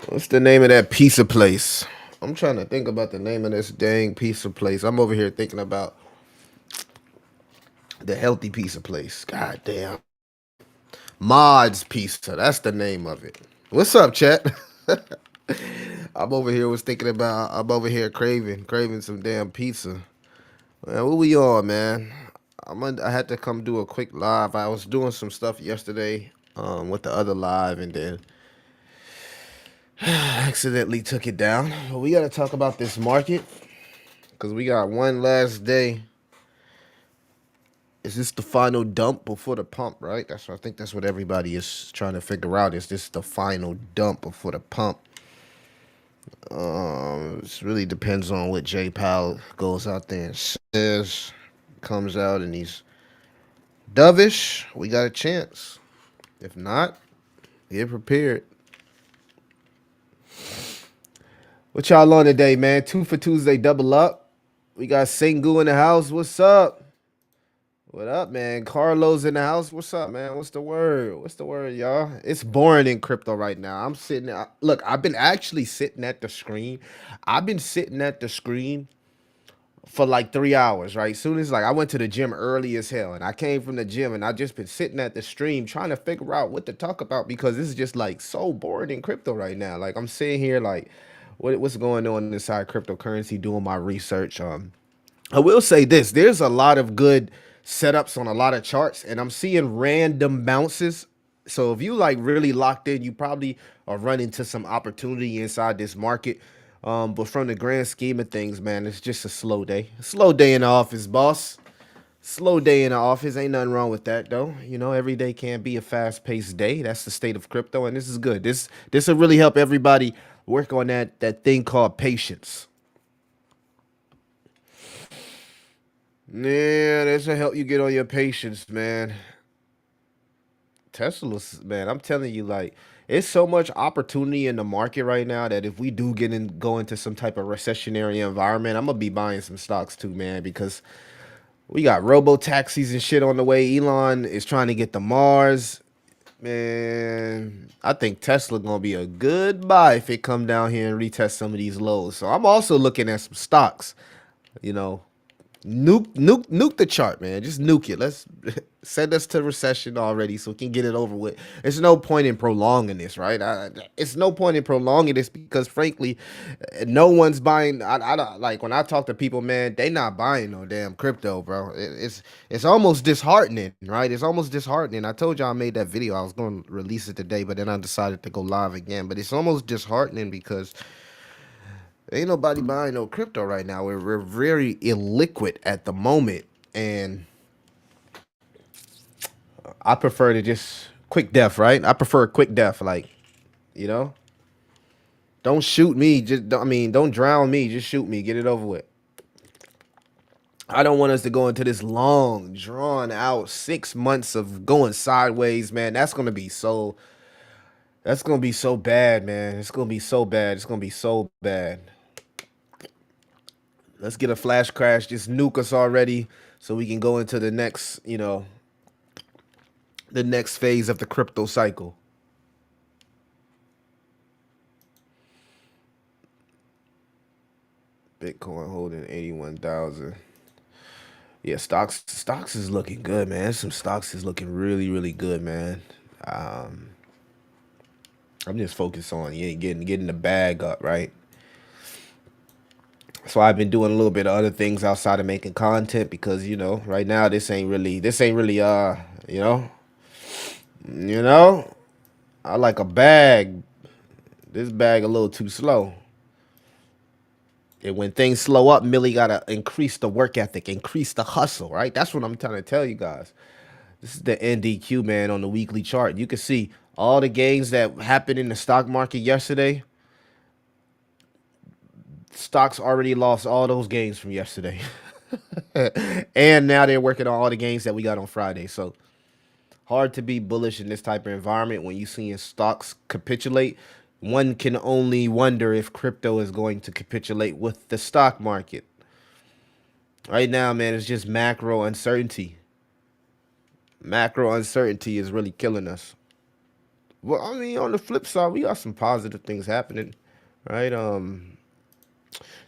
What's the name of that pizza place? I'm trying to think about the name of this dang pizza place. I'm over here thinking about the healthy pizza place. God damn. Mod's Pizza. That's the name of it. What's up, chat? I'm over here craving some damn pizza. Man, what we on, man? I had to come do a quick live. I was doing some stuff yesterday with the other live and then accidentally took it down. But we got to talk about this market because we got one last day. Is this the final dump before the pump, right? I think that's what everybody is trying to figure out. Is this the final dump before the pump? It really depends on what J Powell goes out there and says. Comes out and he's dovish. We got a chance. If not, get prepared. What y'all on today, man? Two for Tuesday, double up. We got Sengu in the house. What's up? What up, man? Carlos in the house. What's up, man? What's the word? What's the word, y'all? It's boring in crypto right now. I'm sitting there. Look, I've been actually sitting at the screen. I've been sitting at the screen for like 3 hours, right? Soon as like I went to the gym early as hell and I came from the gym and I just been sitting at the stream trying to figure out what to talk about because this is just like so boring in crypto right now. Like I'm sitting here like what's going on inside cryptocurrency doing my research. I will say this, there's a lot of good setups on a lot of charts and I'm seeing random bounces. So if you like really locked in, you probably are running into some opportunity inside this market. But from the grand scheme of things, man, it's just a slow day. A slow day in the office, boss. Slow day in the office. Ain't nothing wrong with that, though. You know, every day can't be a fast-paced day. That's the state of crypto, and this is good. This will really help everybody work on that thing called patience. Yeah, this will help you get on your patience, man. Tesla's, man, I'm telling you, like, it's so much opportunity in the market right now that if we do go into some type of recessionary environment, I'm gonna be buying some stocks too, man, because we got robo taxis and shit on the way. Elon is trying to get to Mars. Man, I think Tesla gonna be a good buy if it come down here and retest some of these lows. So I'm also looking at some stocks, you know, nuke the chart, man. Just nuke it. Let's send us to recession already so we can get it over with. There's no point in prolonging this, right? It's no point in prolonging this because frankly, no one's buying. I don't like when I talk to people, man. They not buying no damn crypto, bro. It's almost disheartening, right? It's almost disheartening. I told y'all I made that video. I was going to release it today, but then I decided to go live again. But it's almost disheartening because ain't nobody buying no crypto right now. We're very illiquid at the moment, and I prefer to just quick death, right? I prefer a quick death, like you know. Don't shoot me. Don't drown me. Just shoot me. Get it over with. I don't want us to go into this long, drawn out 6 months of going sideways, man. That's gonna be so bad, man. It's gonna be so bad. It's gonna be so bad. Let's get a flash crash. Just nuke us already so we can go into the next phase of the crypto cycle. Bitcoin holding 81,000. Yeah, stocks is looking good, man. Some stocks is looking really, really good, man. Um, I'm just focused on getting the bag up, right? So I've been doing a little bit of other things outside of making content because right now this ain't really you know you know I like a bag. This bag a little too slow. And when things slow up, Millie gotta increase the work ethic, increase the hustle, right? That's what I'm trying to tell you guys. This is the NDQ, man, on the weekly chart. You can see all the gains that happened in the stock market yesterday. Stocks already lost all those gains from yesterday. And now they're working on all the gains that we got on Friday. So hard to be bullish in this type of environment when you seeing stocks capitulate. One can only wonder if crypto is going to capitulate with the stock market. Right now, man, it's just macro uncertainty. Macro uncertainty is really killing us. Well, I mean, on the flip side, we got some positive things happening, right?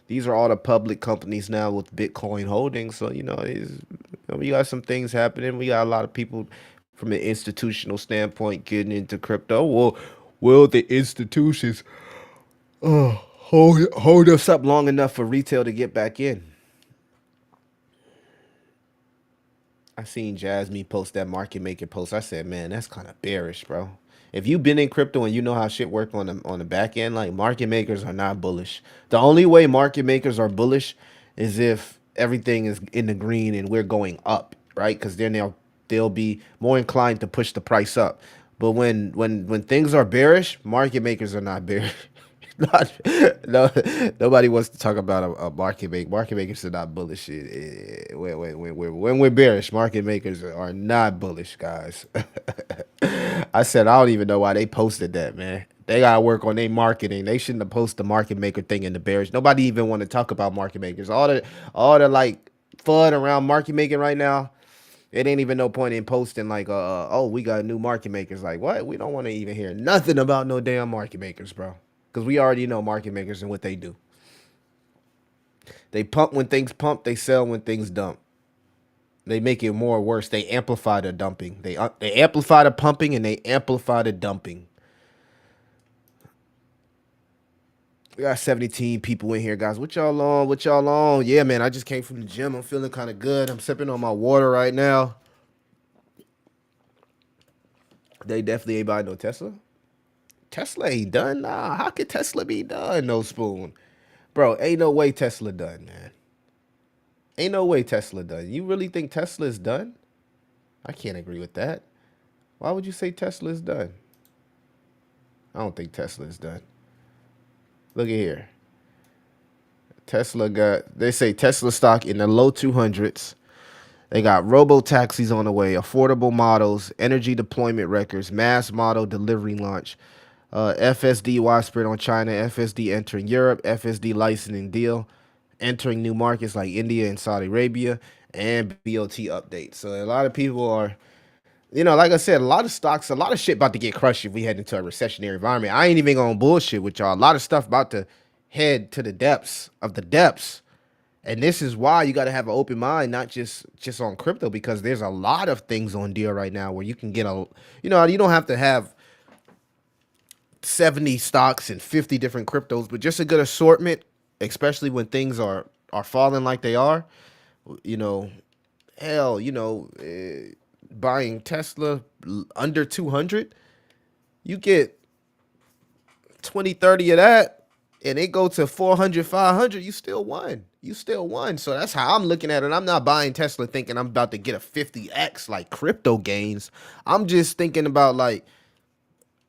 These are all the public companies now with Bitcoin holdings. So, we got some things happening. We got a lot of people from an institutional standpoint getting into crypto. Well, will the institutions hold us up long enough for retail to get back in? I seen Jasmine post that market maker post. I said, man, that's kind of bearish, bro. If you've been in crypto and you know how shit work on the back end, like market makers are not bullish. The only way market makers are bullish is if everything is in the green and we're going up, right? Because then they'll be more inclined to push the price up. But when things are bearish, market makers are not bearish. Not, no, nobody wants to talk about a market maker. Market makers are not bullish. When we're bearish, market makers are not bullish, guys. I said I don't even know why they posted that, man. They gotta work on their marketing. They shouldn't have posted the market maker thing in the bearish. Nobody even want to talk about market makers. All the like fun around market making right now. It ain't even no point in posting like, oh, we got new market makers. Like, what? We don't want to even hear nothing about no damn market makers, bro. Because we already know market makers and what they do. They pump when things pump. They sell when things dump. They make it more worse. They amplify the dumping. They amplify the pumping and they amplify the dumping. We got 17 people in here, guys. What y'all on? What y'all on? Yeah, man. I just came from the gym. I'm feeling kind of good. I'm sipping on my water right now. They definitely ain't buying no Tesla. Tesla ain't done. Nah, how could Tesla be done? No spoon, bro. Ain't no way Tesla done, man. Ain't no way Tesla done. You really think Tesla is done? I can't agree with that. Why would you say Tesla is done? I don't think Tesla is done. Look at here. Tesla got. They say Tesla stock in the low 200s. They got robo taxis on the way, affordable models, energy deployment records, mass model delivery launch, FSD widespread on China, FSD entering Europe, FSD licensing deal, entering new markets like India and Saudi Arabia, and BOT updates. So a lot of people are, like I said, a lot of stocks, a lot of shit about to get crushed if we head into a recessionary environment. I ain't even gonna bullshit with y'all. A lot of stuff about to head to the depths of the depths. And this is why you got to have an open mind, not just on crypto, because there's a lot of things on deal right now where you can get you don't have to have 70 stocks and 50 different cryptos, but just a good assortment, especially when things are falling like they are. You know, hell, buying Tesla under 200, you get 20, 30 of that, and it go to 400, 500, you still won. You still won. So that's how I'm looking at it. I'm not buying Tesla thinking I'm about to get a 50x like crypto gains. I'm just thinking about like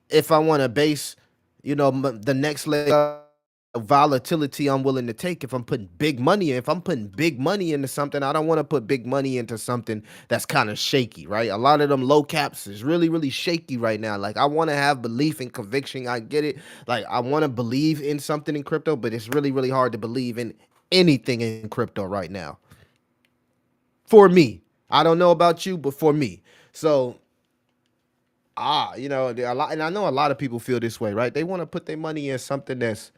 if I want to base, the next leg of volatility I'm willing to take if I'm putting big money in. If I'm putting big money into something, I don't want to put big money into something that's kind of shaky, right? A lot of them low caps is really, really shaky right now. Like I want to have belief and conviction. I get it. Like I want to believe in something in crypto, but it's really, really hard to believe in anything in crypto right now. For me. I don't know about you, but for me. So a lot, and I know a lot of people feel this way, right? They want to put their money in something that's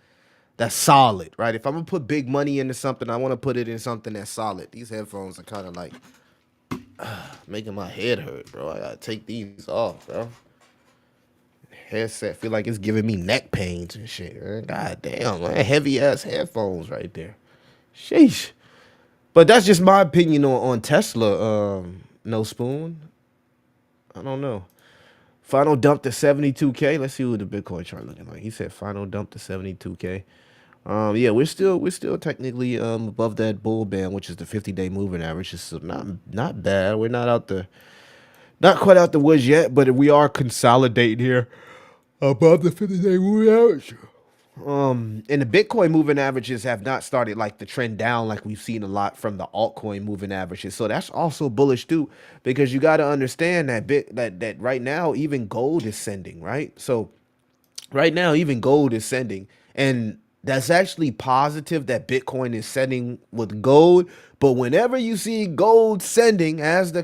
solid, right? If I'm gonna put big money into something, I want to put it in something that's solid. These headphones are kind of like making my head hurt, bro. I gotta take these off, bro. Headset feel like it's giving me neck pains and shit. Man. God damn, man. Heavy ass headphones right there. Sheesh. But that's just my opinion on Tesla. No spoon. I don't know. Final dump to 72K. Let's see what the Bitcoin chart looking like. He said final dump to 72K. Yeah, we're still technically above that bull band, which is the 50-day moving average. It's not bad. We're not quite out the woods yet, but we are consolidating here above the 50-day moving average. And the Bitcoin moving averages have not started like the trend down like we've seen a lot from the altcoin moving averages. So that's also bullish too, because you got to understand that right now even gold is sending, right? So right now even gold is sending, and that's actually positive that Bitcoin is sending with gold. But whenever you see gold sending, as the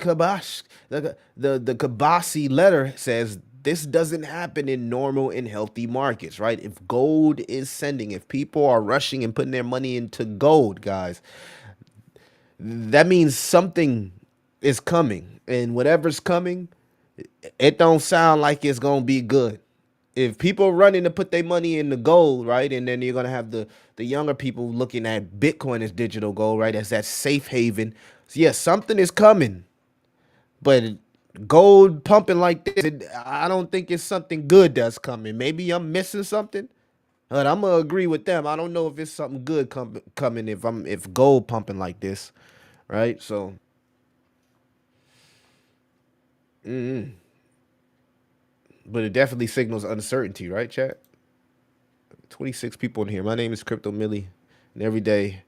Kabasi letter says, This doesn't happen in normal and healthy markets, right? If gold is sending, if people are rushing and putting their money into gold, guys, that means something is coming. And whatever's coming, it don't sound like it's gonna be good. If people running to put their money in the gold, right, and then you're gonna have the younger people looking at Bitcoin as digital gold, right, as that safe haven. So yeah, something is coming, but gold pumping like this, I don't think it's something good that's coming. Maybe I'm missing something, but I'm gonna agree with them. I don't know if it's something good coming if gold pumping like this, right? So, but it definitely signals uncertainty, right, chat? 26 people in here. My name is Crypto Millie, and every day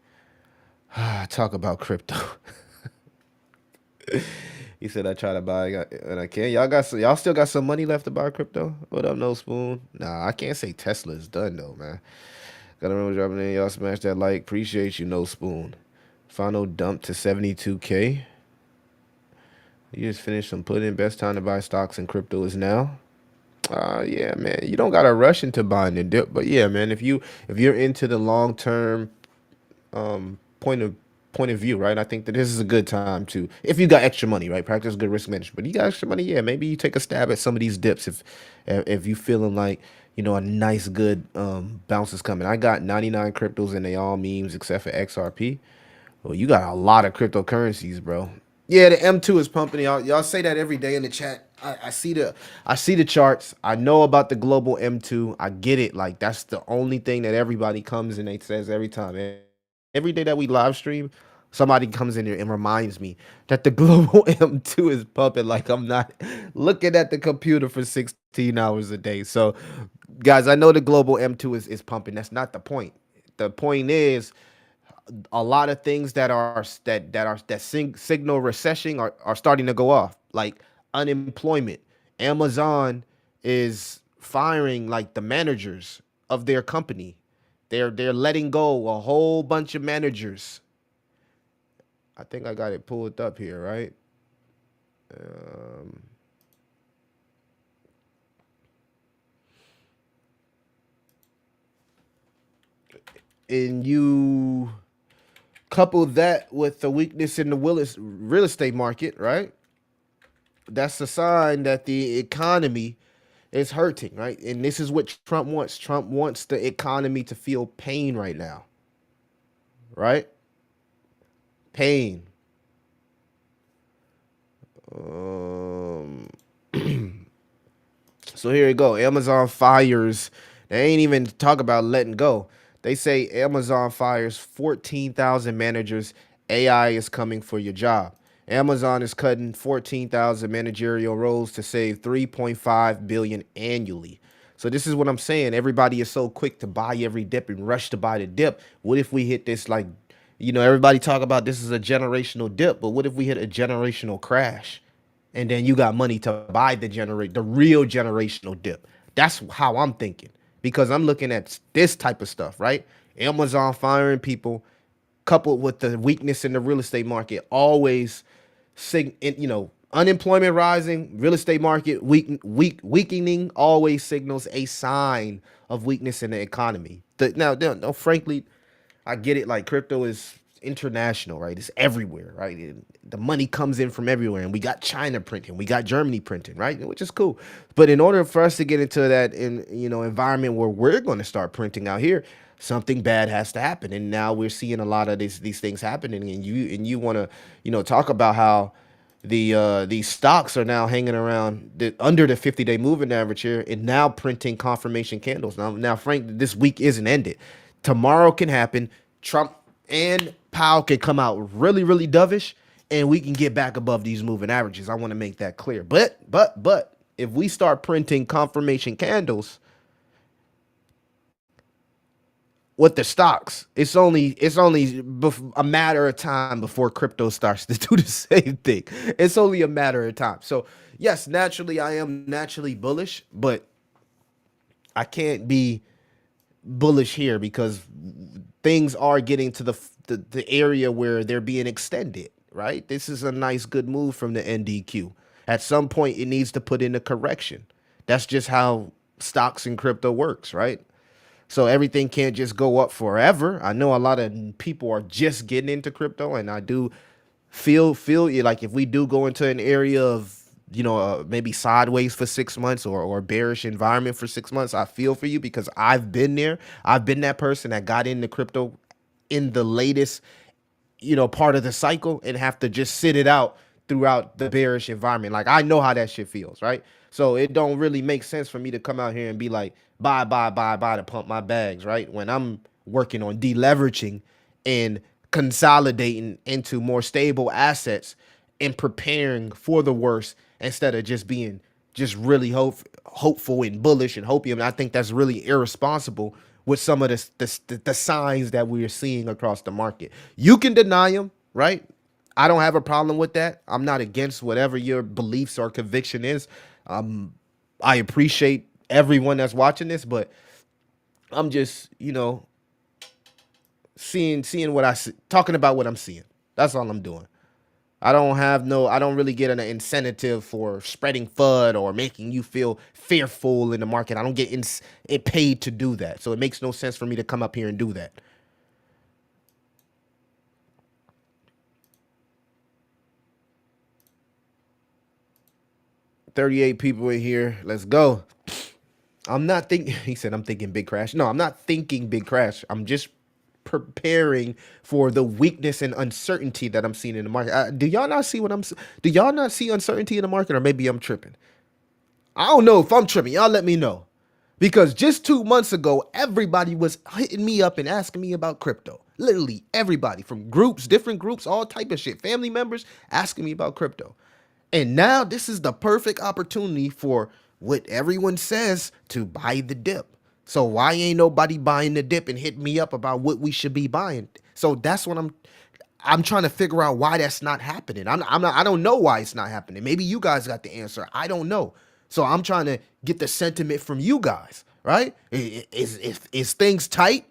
I talk about crypto. He said I try to buy and I can't. Y'all still got some money left to buy crypto? What up, No Spoon? Nah, I can't say Tesla is done though, man. Gotta remember dropping in. Y'all smash that like. Appreciate you, No Spoon. Final dump to 72K. You just finished some pudding. Best time to buy stocks and crypto is now. Yeah, man. You don't gotta rush into buying the dip, but yeah, man. If you're into the long term point of view, right? I think that this is a good time to, if you got extra money, right? Practice good risk management. But you got extra money, yeah. Maybe you take a stab at some of these dips if you feeling like a nice good bounce is coming. I got 99 cryptos and they all memes except for XRP. Well, you got a lot of cryptocurrencies, bro. Yeah, the M2 is pumping. Y'all say that every day in the chat. I see the charts. I know about the global M2. I get it. Like that's the only thing that everybody comes and they says every time. Every day that we live stream, somebody comes in here and reminds me that the global M2 is pumping like I'm not looking at the computer for 16 hours a day. So, guys, I know the global M2 is pumping. That's not the point. The point is a lot of things that signal recession are starting to go off, like unemployment. Amazon is firing like the managers of their company. They're letting go a whole bunch of managers. I think I got it pulled up here, right? Um, and you couple that with the weakness in the real estate market, right? That's a sign that the economy is hurting, right? And this is what Trump wants. Trump wants the economy to feel pain right now, right? Pain. Um, so here you go. Amazon fires. They ain't even talk about letting go. They say Amazon fires 14,000 managers. AI is coming for your job. Amazon is cutting 14,000 managerial roles to save 3.5 billion annually. So this is what I'm saying. Everybody is so quick to buy every dip and rush to buy the dip. What if we hit this like, everybody talk about this is a generational dip, but what if we hit a generational crash? And then you got money to buy the real generational dip. That's how I'm thinking because I'm looking at this type of stuff, right? Amazon firing people, coupled with the weakness in the real estate market, always unemployment rising, real estate market weakening, always signals a sign of weakness in the economy. Now, frankly, I get it. Like crypto is international, right? It's everywhere, right? The money comes in from everywhere, and we got China printing, we got Germany printing, right? Which is cool. But in order for us to get into that environment where we're going to start printing out here, something bad has to happen. And now we're seeing a lot of these things happening. And you want to talk about how these stocks are now hanging around under the 50-day moving average here and now printing confirmation candles. Now, Frank, this week isn't ended. Tomorrow can happen. Trump and Powell can come out really, really dovish, and we can get back above these moving averages. I want to make that clear. But if we start printing confirmation candles with the stocks, it's only a matter of time before crypto starts to do the same thing. It's only a matter of time. So yes, naturally I am naturally bullish, but I can't be bullish here because things are getting to the area where they're being extended, right? This is a nice good move from the NDQ. At some point it needs to put in a correction. That's just how stocks and crypto works, right? So everything can't just go up forever. I know a lot of people are just getting into crypto, and I do feel you like if we do go into an area of maybe sideways for 6 months or bearish environment for 6 months, I feel for you because I've been there. I've been that person that got into crypto in the latest part of the cycle and have to just sit it out throughout the bearish environment. Like I know how that shit feels, right? So it don't really make sense for me to come out here and be like, buy to pump my bags, right? When I'm working on deleveraging and consolidating into more stable assets and preparing for the worst instead of just being just really hopeful and bullish and hopium. And I think that's really irresponsible with some of the signs that we're seeing across the market. You can deny them, right? I don't have a problem with that. I'm not against whatever your beliefs or conviction is. I appreciate everyone that's watching this, but I'm just, seeing what I see, talking about what I'm seeing. That's all I'm doing. I don't really get an incentive for spreading FUD or making you feel fearful in the market. I don't get it paid to do that. So it makes no sense for me to come up here and do that. 38 people in here. Let's go. I'm not thinking, he said, I'm thinking big crash. No, I'm not thinking big crash. I'm just preparing for the weakness and uncertainty that I'm seeing in the market. Do y'all not see do y'all not see uncertainty in the market, or maybe I'm tripping? I don't know if I'm tripping. Y'all let me know. Because just 2 months ago, everybody was hitting me up and asking me about crypto. Literally everybody from groups, different groups, all type of shit. Family members asking me about crypto. And now this is the perfect opportunity for what everyone says to buy the dip. So why ain't nobody buying the dip and hit me up about what we should be buying? So that's what I'm trying to figure out why that's not happening. I'm not I don't know why it's not happening. Maybe you guys got the answer. I don't know. So I'm trying to get the sentiment from you guys, right? Is things tight?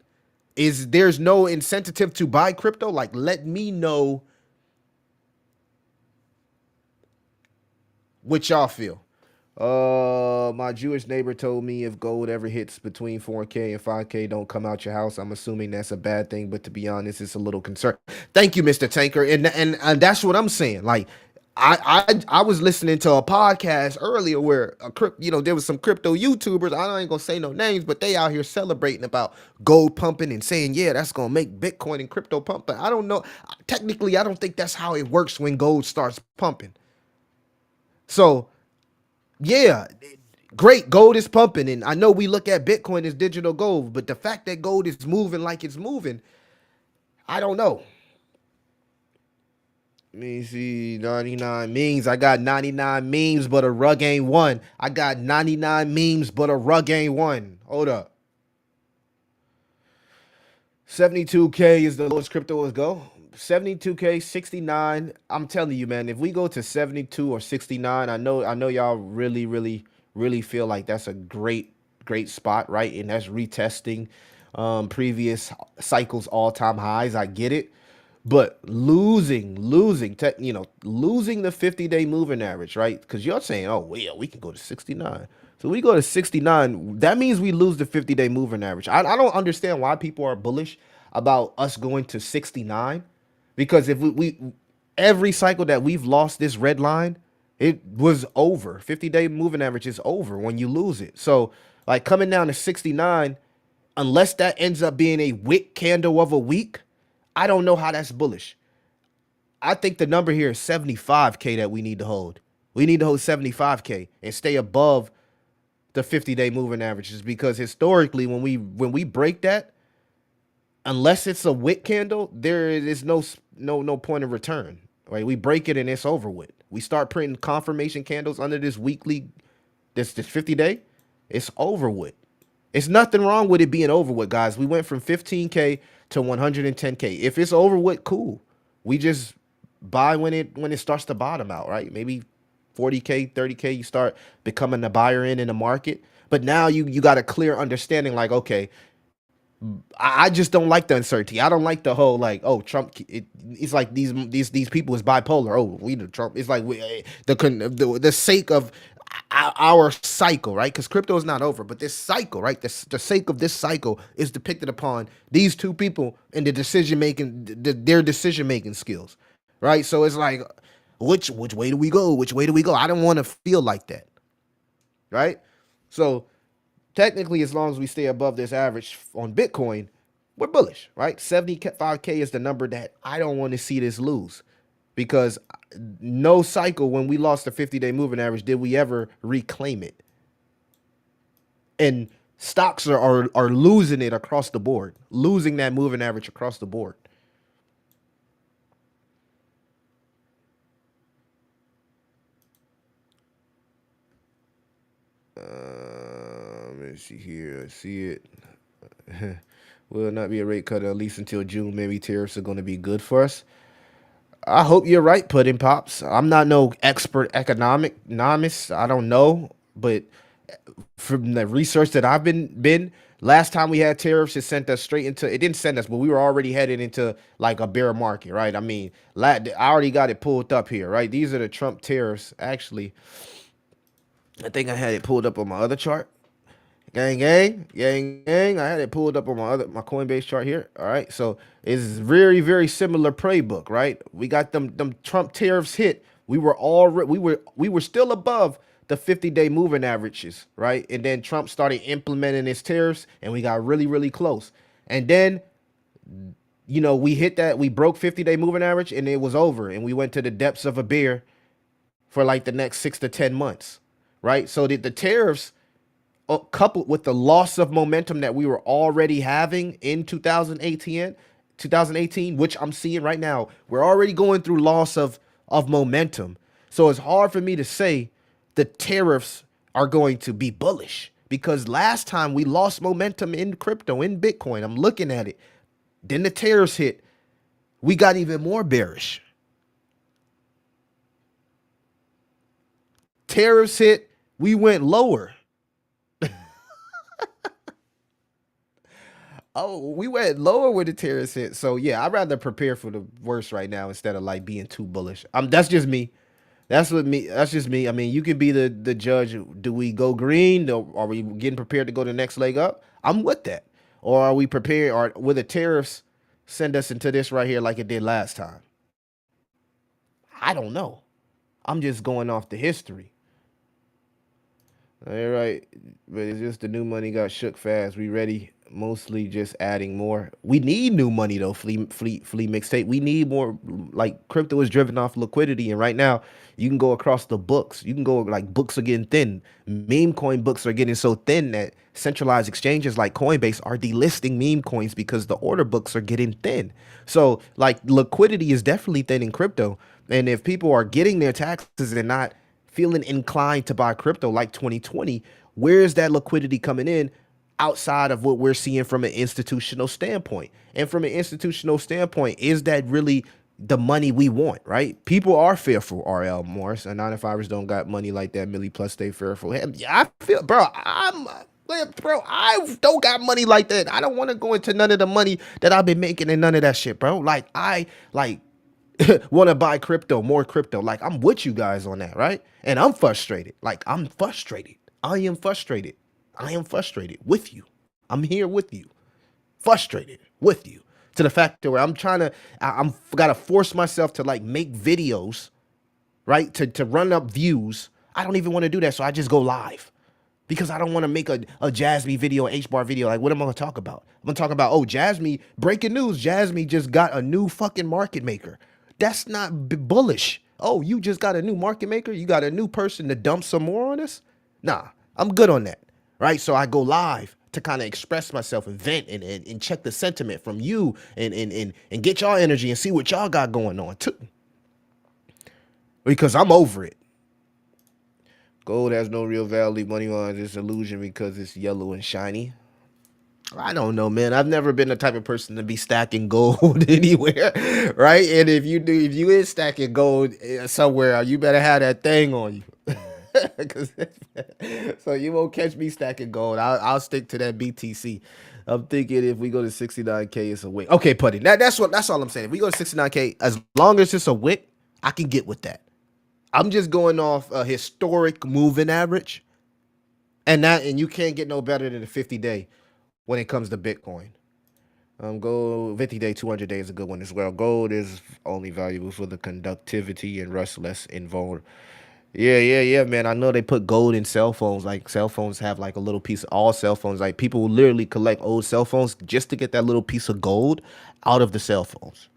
Is there's no incentive to buy crypto? Like let me know what y'all feel. My Jewish neighbor told me if gold ever hits between 4K and 5K, don't come out your house. I'm assuming that's a bad thing, but to be honest, it's a little concern. Thank you, Mr. Tanker, and that's what I'm saying. Like, I was listening to a podcast earlier where there was some crypto YouTubers. I ain't gonna say no names, but they out here celebrating about gold pumping and saying, yeah, that's gonna make Bitcoin and crypto pump. But I don't know. Technically, I don't think that's how it works when gold starts pumping. So yeah, great. Gold is pumping. And I know we look at Bitcoin as digital gold, but the fact that gold is moving like it's moving, I don't know. Let me see, 99 memes. I got 99 memes, but a rug ain't one. I got 99 memes, but a rug ain't one. Hold up. 72K is the lowest crypto will go. 72K, 69. I'm telling you, man, if we go to 72 or 69, I know y'all really feel like that's a great spot, right? And that's retesting previous cycles all-time highs. I get it. But losing the 50-day moving average, right? Because you're saying, oh, well, we can go to 69. So we go to 69. That means we lose the 50-day moving average. I don't understand why people are bullish about us going to 69. Because if we every cycle that we've lost this red line, it was over. 50-day moving average is over when you lose it. So like coming down to 69, unless that ends up being a wick candle of a week, I don't know how that's bullish. I think the number here is 75K that we need to hold. We need to hold 75K and stay above the 50-day moving averages, because historically when we break that, unless it's a wick candle, there is no point of return. Right? We break it and it's over with. We start printing confirmation candles under this weekly, this 50-day, it's over with. It's nothing wrong with it being over with, guys. We went from 15K to 110K. If it's over with, cool. We just buy when it starts to bottom out, right? Maybe 40K, 30K, you start becoming a buyer in the market. But now you got a clear understanding, like, okay, I just don't like the uncertainty. I don't like the whole like, oh, Trump. It's like these people is bipolar. Oh, we the Trump. It's like the sake of. our cycle, right? Because crypto is not over, but this cycle, right? The sake of this cycle is depicted upon these two people and the decision making, their decision making skills, right? So it's like, which way do we go? Which way do we go? I don't want to feel like that, right? So technically, as long as we stay above this average on Bitcoin, we're bullish, right? 75K is the number that I don't want to see this lose, because no cycle when we lost the 50-day moving average did we ever reclaim it. And stocks are losing it across the board, losing that moving average across the board. Let me see here. I see it. Will not be a rate cut at least until June. Maybe tariffs are going to be good for us. I hope you're right, Pudding Pops. I'm not no expert economist. I don't know, but from the research that I've been last time we had tariffs, it sent us straight into, it didn't send us, but we were already headed into like a bear market, right? I mean, I already got it pulled up here, right? These are the Trump tariffs. Actually, I think I had it pulled up on my other chart. Gang, gang, gang, gang. I had it pulled up on my Coinbase chart here. All right, so it's very, very similar playbook, right? We got them Trump tariffs hit. We were still above the 50-day moving averages, right? And then Trump started implementing his tariffs, and we got really, really close. And then we hit that, we broke 50-day moving average, and it was over, and we went to the depths of a bear for like the next 6 to 10 months, right? So the tariffs, coupled with the loss of momentum that we were already having in 2018, which I'm seeing right now, we're already going through loss of momentum. So it's hard for me to say the tariffs are going to be bullish, because last time we lost momentum in crypto, in Bitcoin, I'm looking at it. Then the tariffs hit, we got even more bearish. Tariffs hit, we went lower. Oh, we went lower with the tariffs hit. So yeah, I'd rather prepare for the worst right now instead of like being too bullish. That's just me. That's just me. I mean, you can be the judge. Do we go green? Are we getting prepared to go the next leg up? I'm with that. Or are we prepared? Or will the tariffs send us into this right here like it did last time? I don't know. I'm just going off the history. All right, but it's just the new money got shook fast. We ready? Mostly just adding more. We need new money though. Flea mixtape. We need more. Like, crypto is driven off liquidity, and right now you can go across the books. You can go, like, books are getting thin. Meme coin books are getting so thin that centralized exchanges like Coinbase are delisting meme coins because the order books are getting thin. So like, liquidity is definitely thin in crypto, and if people are getting their taxes and not feeling inclined to buy crypto like 2020, where's that liquidity coming in outside of what we're seeing from an institutional standpoint? And from an institutional standpoint, is that really the money we want, right? People are fearful, RL Morris, and 9to5ers don't got money like that. Millie Plus stay fearful. Yeah, I feel, bro, I don't got money like that. I don't want to go into none of the money that I've been making and none of that shit, bro. Like, I want to buy crypto, more crypto. Like, I'm with you guys on that, right? And I'm frustrated. Like, I'm frustrated. I am frustrated. I am frustrated with you. I'm here with you. Frustrated with you. To the fact that where I'm trying to, I'm gotta force myself to like make videos, right? To run up views. I don't even want to do that. So I just go live, because I don't want to make a Jasmine video, H-bar video. Like, what am I going to talk about? I'm going to talk about, oh, Jasmine, breaking news. Jasmine just got a new fucking market maker. That's not bullish. Oh, you just got a new market maker? You got a new person to dump some more on us? Nah, I'm good on that, right? So I go live to kind of express myself and vent and check the sentiment from you and get y'all energy and see what y'all got going on too. Because I'm over it. Gold has no real value. Money lines is illusion because it's yellow and shiny. I don't know, man. I've never been the type of person to be stacking gold anywhere, right? And if you is stacking gold somewhere, you better have that thing on you. So you won't catch me stacking gold. I'll stick to that BTC. I'm thinking if we go to 69K, it's a wick. Okay, Putty. That's all I'm saying. If we go to 69K, as long as it's a wick, I can get with that. I'm just going off a historic moving average, and you can't get no better than a 50-day when it comes to Bitcoin. Gold 50-day, 200 day is a good one as well. Gold is only valuable for the conductivity and rust less involved. Yeah, man. I know they put gold in cell phones. Like cell phones have like a little piece. All cell phones, like people will literally collect old cell phones just to get that little piece of gold out of the cell phones.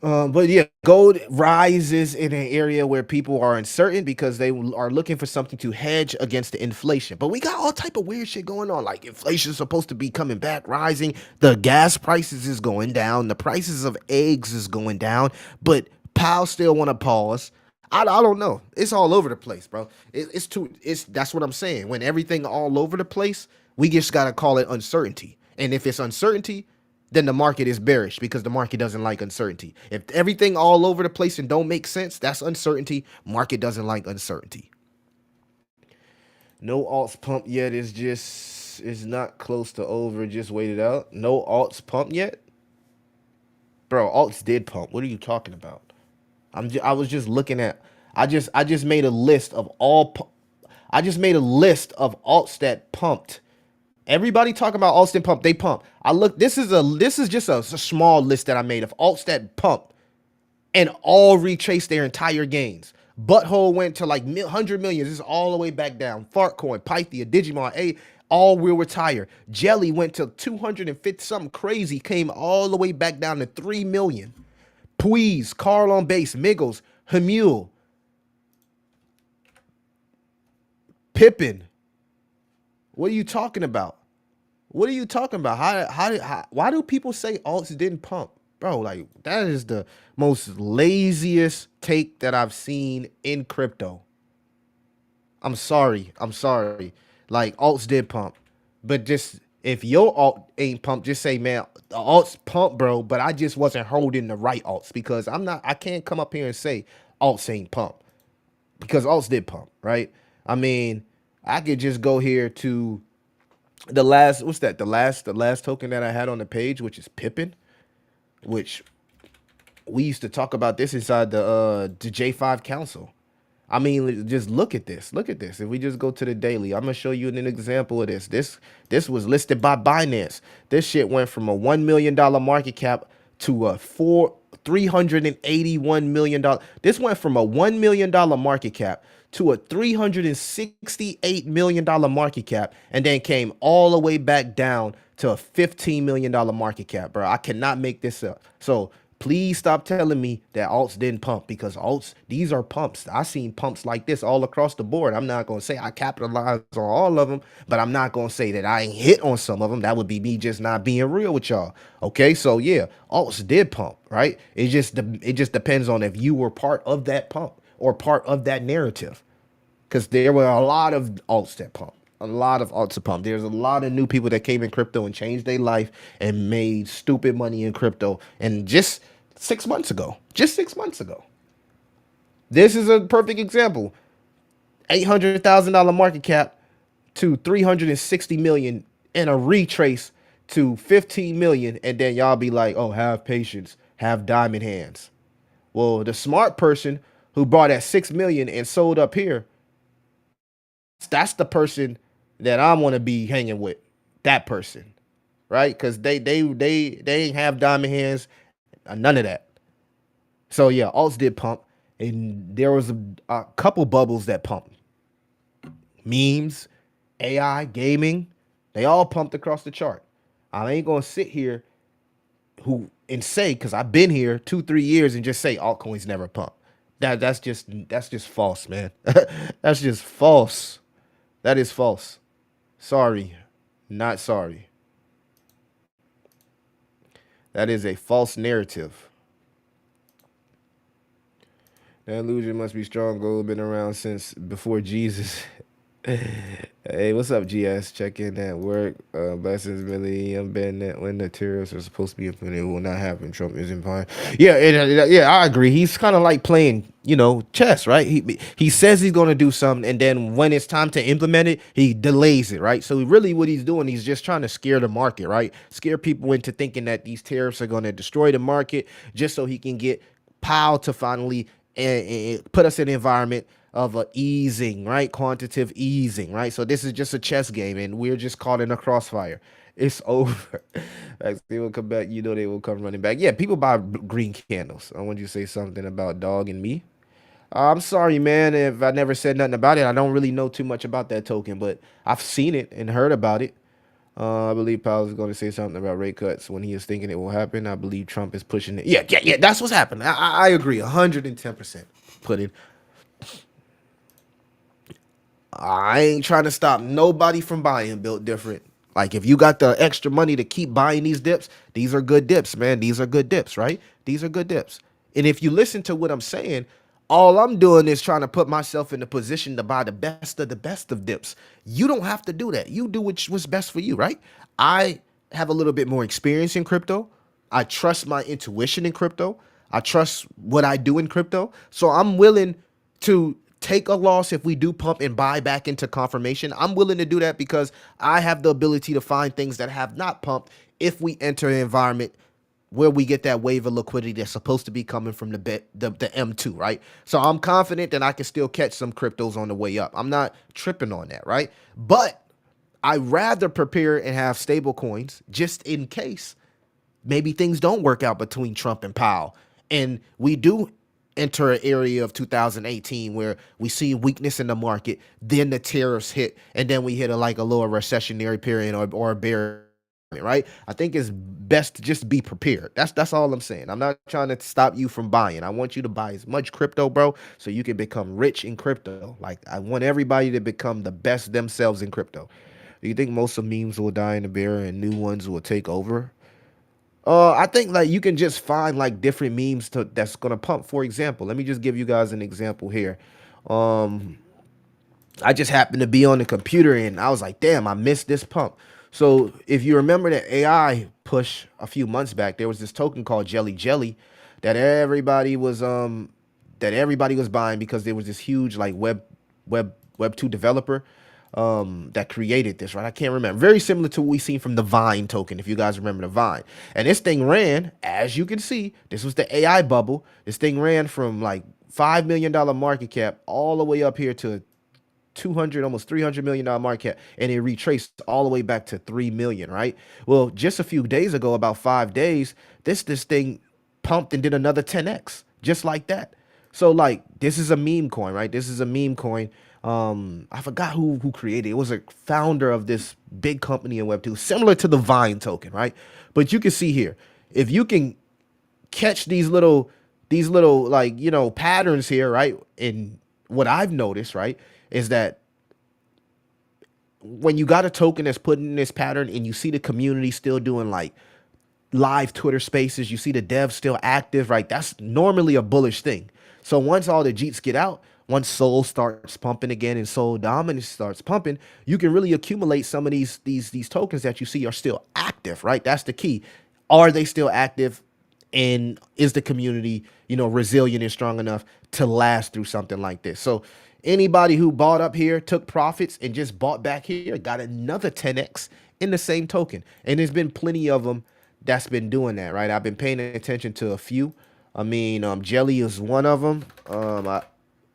But yeah, gold rises in an area where people are uncertain because they are looking for something to hedge against the inflation. But we got all type of weird shit going on. Like inflation is supposed to be coming back, rising. The gas prices is going down. The prices of eggs is going down. But Powell still want to pause. I don't know. It's all over the place, bro. It's too. It's that's what I'm saying. When everything all over the place, we just gotta call it uncertainty. And if it's uncertainty, then the market is bearish because the market doesn't like uncertainty. If everything all over the place and don't make sense, that's uncertainty. Market doesn't like uncertainty. No alts pump yet is not close to over. Just wait it out. No alts pump yet, bro. Alts did pump. What are you talking about? I was just looking at. I just made a list of I just made a list of alts that pumped. Everybody talking about alts that pump. They pump. I look. This is just a small list that I made of alts that pump and all retraced their entire gains. Butthole went to like 100 million. This is all the way back down. Fartcoin, Pythia, Digimon, all will retire. Jelly went to 250 something crazy. Came all the way back down to 3 million. Please, Carl on base, Miggles, Hamule, Pippin. What are you talking about? What are you talking about? Why do people say alts didn't pump? Bro, like that is the most laziest take that I've seen in crypto. I'm sorry. I'm sorry. Like alts did pump. But just if your alt ain't pump, just say, man, the alts pump, bro. But I just wasn't holding the right alts because I can't come up here and say alts ain't pump. Because alts did pump, right? I mean, I could just go here to the last, what's that? The last token that I had on the page, which is Pippin, which we used to talk about this inside the J5 Council. I mean, just look at this. Look at this. If we just go to the daily, I'm gonna show you an example of this. This was listed by Binance. This shit went from a $1 million market cap to a $381 million. This went from a $1 million market cap to a $368 million market cap, and then came all the way back down to a $15 million market cap, bro. I cannot make this up. So please stop telling me that alts didn't pump because alts, these are pumps. I seen pumps like this all across the board. I'm not gonna say I capitalized on all of them, but I'm not gonna say that I ain't hit on some of them. That would be me just not being real with y'all. Okay, so yeah, alts did pump, right? It just depends on if you were part of that pump or part of that narrative, because there were a lot of alts that pump. A lot of alts to pump. There's a lot of new people that came in crypto and changed their life and made stupid money in crypto. And just 6 months ago, this is a perfect example. $800,000 market cap to 360 million and a retrace to 15 million. And then y'all be like, oh, have patience, have diamond hands. Well, the smart person who bought at 6 million and sold up here, that's the person that I want to be hanging with. That person, right? Because they ain't have diamond hands, none of that. So yeah, alts did pump, and there was a couple bubbles that pumped. Memes, AI, gaming, they all pumped across the chart. I ain't gonna sit here and say, because I've been here 2-3 years and just say altcoins never pump. That's just false, man. That's just false. That is false. Sorry, not sorry. That is a false narrative. That illusion must be strong. Gold been around since before Jesus. Hey, what's up, GS? Check in at work. Blessings, Millie. I'm betting that when the tariffs are supposed to be implemented, it will not happen. Trump isn't fine. Yeah, yeah, I agree. He's kind of like playing, chess, right? He says he's going to do something, and then when it's time to implement it, he delays it, right? So really, what he's doing, he's just trying to scare the market, right? Scare people into thinking that these tariffs are going to destroy the market, just so he can get Powell to finally and put us in an environment of a easing, right? Quantitative easing, right? So this is just a chess game, and we're just caught in a crossfire. It's over. Like they will come back, you know they will come running back. Yeah, people buy green candles. I want you to say something about dog and me. I'm sorry, man, if I never said nothing about it. I don't really know too much about that token, but I've seen it and heard about it. I believe Powell is going to say something about rate cuts when he is thinking it will happen. I believe Trump is pushing it. Yeah, yeah, yeah. That's what's happening. I agree, 110%. Put it. I ain't trying to stop nobody from buying built different. Like if you got the extra money to keep buying these dips, these are good dips, man. These are good dips, right? These are good dips. And if you listen to what I'm saying, all I'm doing is trying to put myself in a position to buy the best of dips. You don't have to do that. You do what's best for you, right? I have a little bit more experience in crypto. I trust my intuition in crypto. I trust what I do in crypto. So I'm willing to take a loss if we do pump and buy back into confirmation. I'm willing to do that because I have the ability to find things that have not pumped if we enter an environment where we get that wave of liquidity that's supposed to be coming from the M2, right? So I'm confident that I can still catch some cryptos on the way up. I'm not tripping on that, right? But I rather prepare and have stable coins just in case maybe things don't work out between Trump and Powell. And we do enter an area of 2018 where we see weakness in the market, then the tariffs hit, and then we hit a little recessionary period or a bear, right? I think it's best to just be prepared. That's all I'm saying. I'm not trying to stop you from buying. I want you to buy as much crypto, bro, so you can become rich in crypto. Like I want everybody to become the best themselves in crypto. Do you think most of memes will die in the bear and new ones will take over? I think like you can just find like different memes that's gonna pump. For example, let me just give you guys an example here. Um, I just happened to be on the computer and I was like, damn, I missed this pump. So if you remember that AI push a few months back, there was this token called Jelly Jelly that everybody was buying because there was this huge like web 2 developer that created this, right? I can't remember. Very similar to what we seen from the Vine token, if you guys remember the Vine. And this thing ran, as you can see, this was the AI bubble. This thing ran from like $5 million market cap all the way up here to 200, almost $300 million market cap, and it retraced all the way back to 3 million, right? Well, just a few days ago, about 5 days, this thing pumped and did another 10x, just like that. So like this is a meme coin, right? This is a meme coin. I forgot who created it. It was a founder of this big company in Web2, similar to the Vine token, right? But you can see here, if you can catch these little like patterns here, right? And what I've noticed, right, is that when you got a token that's put in this pattern and you see the community still doing like live Twitter spaces, you see the devs still active, right? That's normally a bullish thing. So once all the Jeets get out, once Soul starts pumping again and Soul Dominance starts pumping, you can really accumulate some of these tokens that you see are still active, right? That's the key. Are they still active? And is the community, resilient and strong enough to last through something like this? So anybody who bought up here, took profits, and just bought back here, got another 10x in the same token. And there's been plenty of them that's been doing that, right? I've been paying attention to a few. I mean, Jelly is one of them.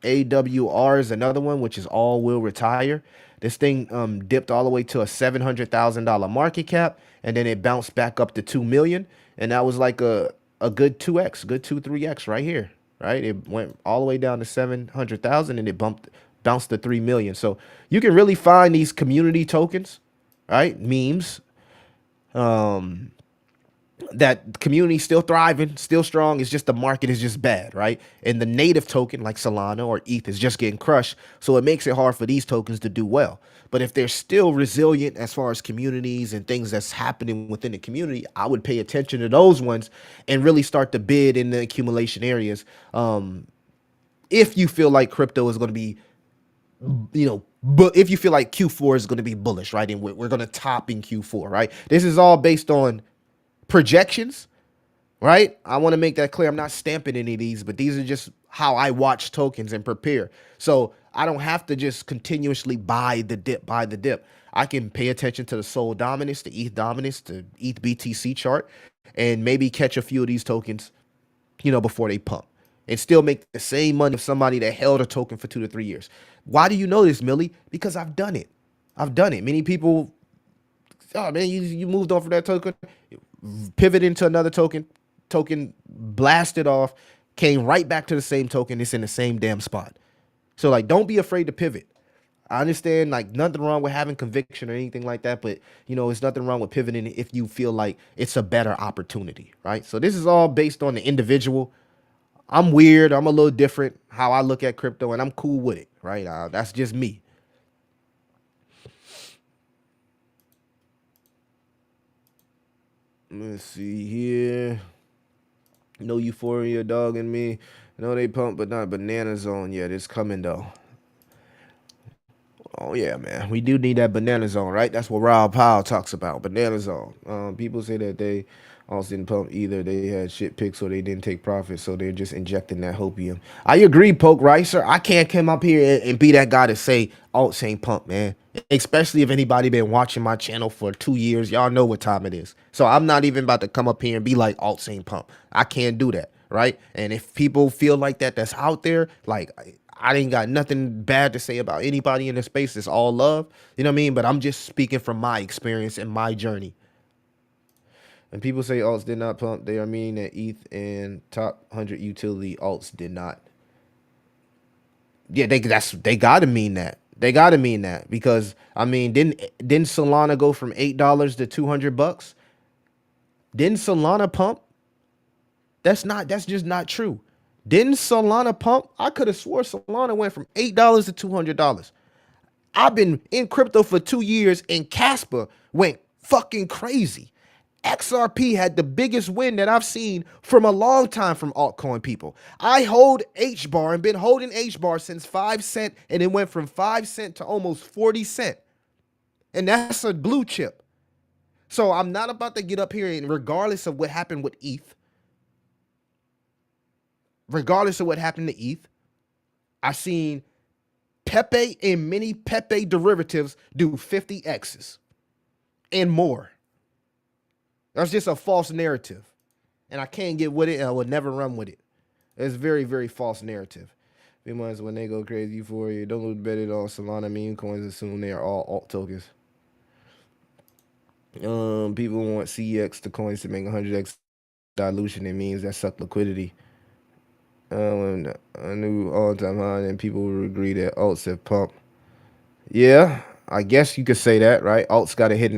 AWR is another one, which is all will retire. This thing dipped all the way to a $700,000 market cap, and then it bounced back up to 2 million, and that was like a good 2x, good 3x right here, right? It went all the way down to 700,000, and it bounced to 3 million. So you can really find these community tokens, right? Memes, that community still thriving, still strong. It's just the market is just bad, right? And the native token like Solana or ETH is just getting crushed. So it makes it hard for these tokens to do well. But if they're still resilient as far as communities and things that's happening within the community, I would pay attention to those ones and really start to bid in the accumulation areas. If you feel like crypto is going to be, but if you feel like Q4 is going to be bullish, right? And we're going to top in Q4, right? This is all based on projections, right? I want to make that clear. I'm not stamping any of these, but these are just how I watch tokens and prepare. So I don't have to just continuously buy the dip. I can pay attention to the Sol dominance, the ETH dominance, the ETH BTC chart, and maybe catch a few of these tokens, before they pump. and still make the same money of somebody that held a token for 2 to 3 years. Why do you know this, Millie? Because I've done it. I've done it. Many people, oh man, you moved on from that token, pivot into another token blasted off, came right back to the same token. It's in the same damn spot. So like, don't be afraid to pivot. I understand like nothing wrong with having conviction or anything like that, but it's nothing wrong with pivoting if you feel like it's a better opportunity, right? So this is all based on the individual. I'm weird. I'm a little different how I look at crypto, and I'm cool with it, right? That's just me. Let's see here. No euphoria, dog, in me. No, they pump, but not banana zone yet. It's coming though. Oh yeah, man. We do need that banana zone, right? That's what Rob Powell talks about. Banana zone. People say that they also didn't pump either. They had shit picks or they didn't take profit, so they're just injecting that hopium. I agree, Poke Ricer. I can't come up here and be that guy to say alts ain't pump, man. Especially if anybody been watching my channel for 2 years, y'all know what time it is. So I'm not even about to come up here and be like alts ain't pump. I can't do that, right? And if people feel like that, that's out there, like I ain't got nothing bad to say about anybody in the space. It's all love. You know what I mean? But I'm just speaking from my experience and my journey. And people say alts did not pump. They are meaning that ETH and top 100 utility alts did not. Yeah, they gotta mean that. They gotta mean that because I mean, didn't Solana go from $8 to $200? Didn't Solana pump? That's just not true. Didn't Solana pump? I could have swore Solana went from $8 to $200. I've been in crypto for 2 years and Casper went fucking crazy. XRP had the biggest win that I've seen from a long time from altcoin people. I hold H bar and been holding H bar since 5 cent, and it went from 5 cent to almost 40 cent. And that's a blue chip. So I'm not about to get up here and regardless of what happened with ETH, regardless of what happened to ETH, I've seen Pepe and many Pepe derivatives do 50x's and more. That's just a false narrative. And I can't get with it, and I would never run with it. It's very, very false narrative. Because when they go crazy for you, don't look better on Solana meme coins, assume they are all alt tokens. People want CEX to coins to make 100x dilution. It means that suck liquidity. When a new all-time high, and people will agree that alts have pumped. Yeah, I guess you could say that, right? Alts got to hit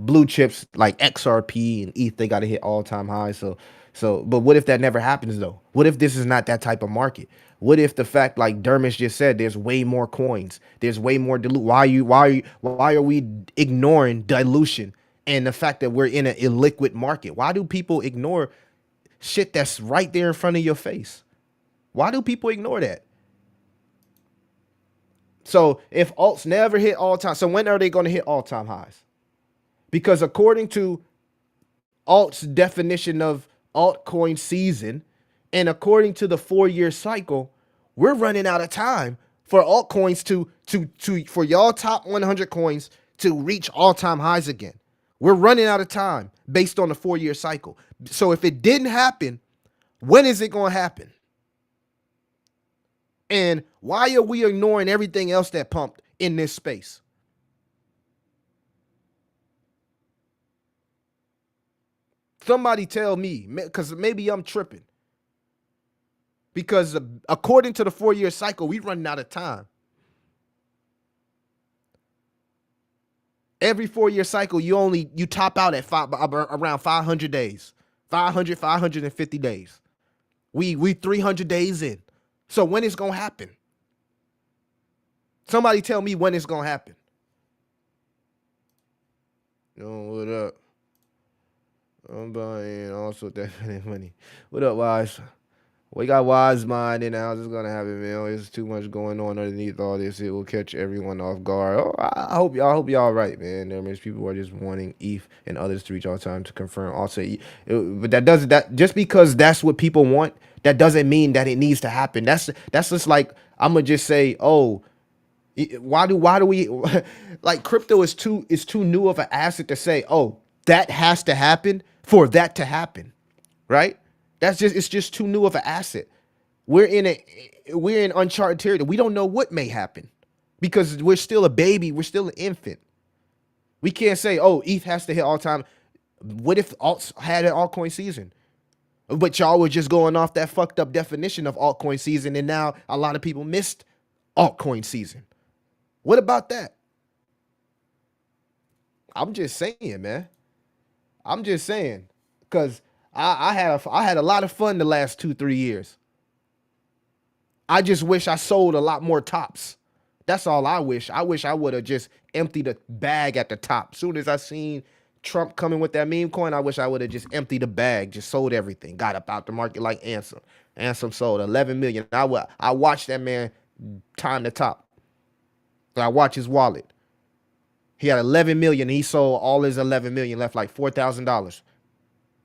blue chips like XRP and ETH, they got to hit all-time highs. But what if that never happens though? What if this is not that type of market? What if the fact, like Dermish just said, there's way more coins, there's way more dilute? Why are we ignoring dilution and the fact that we're in an illiquid market? Why do people ignore shit that's right there in front of your face? Why do people ignore that? So if alts never hit all time, so when are they going to hit all time highs? Because according to alt's definition of altcoin season, and according to the 4-year cycle, we're running out of time for altcoins to for y'all top 100 coins to reach all time highs again. We're running out of time based on the 4-year cycle. So if it didn't happen, when is it going to happen? And why are we ignoring everything else that pumped in this space? Somebody tell me, because maybe I'm tripping. Because according to the 4-year cycle, we running out of time. Every 4-year cycle, you top out at around 500 days, 550 days. We 300 days in. So when it's gonna happen? Somebody tell me when it's gonna happen. Yo, what up? I'm buying also definite money. What up, Wise? We got Wise Mind in the house. It's gonna happen, man. There's too much going on underneath all this. It will catch everyone off guard. Oh, I hope y'all right, man. There means people are just wanting ETH and others to reach all time to confirm. Also, but that just because that's what people want, that doesn't mean that it needs to happen. That's just like I'm gonna just say, oh, why do we like crypto is too new of an asset to say, oh, that has to happen for that to happen, right? It's just too new of an asset. We're in uncharted territory. We don't know what may happen because we're still a baby. We're still an infant. We can't say, oh, ETH has to hit all time. What if alts had an altcoin season? But y'all were just going off that fucked up definition of altcoin season, and now a lot of people missed altcoin season. What about that? I'm just saying, man. I'm just saying, because I had a lot of fun the last 2 3 years. I just wish I sold a lot more tops. That's all I wish. I wish I would have just emptied the bag at the top. Soon as I seen Trump coming with that meme coin, I wish I would have just emptied the bag, just sold everything, got up out the market like Ansem. Ansem sold 11 million. I watched that man time the top. I watched his wallet. He had 11 million. And he sold all his 11 million, left like $4,000.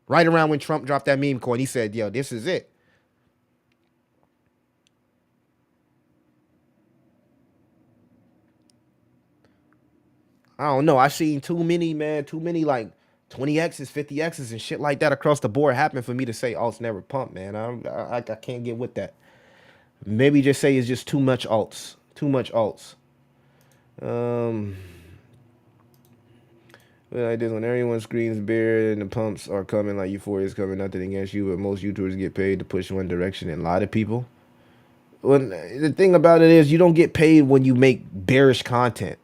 Right around when Trump dropped that meme coin, he said, "Yo, this is it." I don't know. I seen too many, man, too many like 20x's, 50x's, and shit like that across the board happen for me to say alts never pump, man. I can't get with that. Maybe just say it's just too much alts, too much alts. Um, like this when everyone screams beer and the pumps are coming, like euphoria is coming. Nothing against you, but most YouTubers get paid to push one direction, and a lot of people. When the thing about it is, you don't get paid when you make bearish content.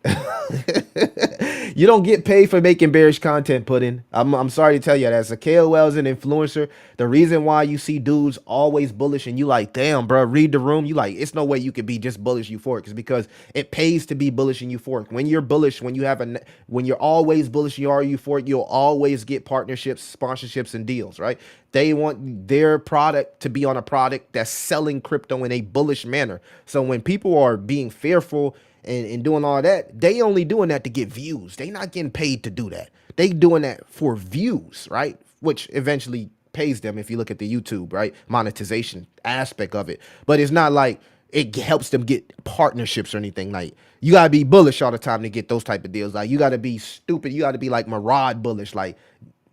You don't get paid for making bearish content, Puddin. I'm sorry to tell you that. As a KOL, as an influencer, the reason why you see dudes always bullish and you like, damn, bro, read the room. You like, it's no way you could be just bullish euphoric. It's because it pays to be bullish and euphoric. When you're bullish, when you're always bullish, you are euphoric, you'll always get partnerships, sponsorships, and deals, right? They want their product to be on a product that's selling crypto in a bullish manner. So when people are being fearful and doing all that, they only doing that to get views. They not getting paid to do that. They doing that for views, right? Which eventually pays them if you look at the YouTube, right? Monetization aspect of it. But it's not like it helps them get partnerships or anything. Like you gotta be bullish all the time to get those type of deals. Like you gotta be stupid. You gotta be like Marad bullish. Like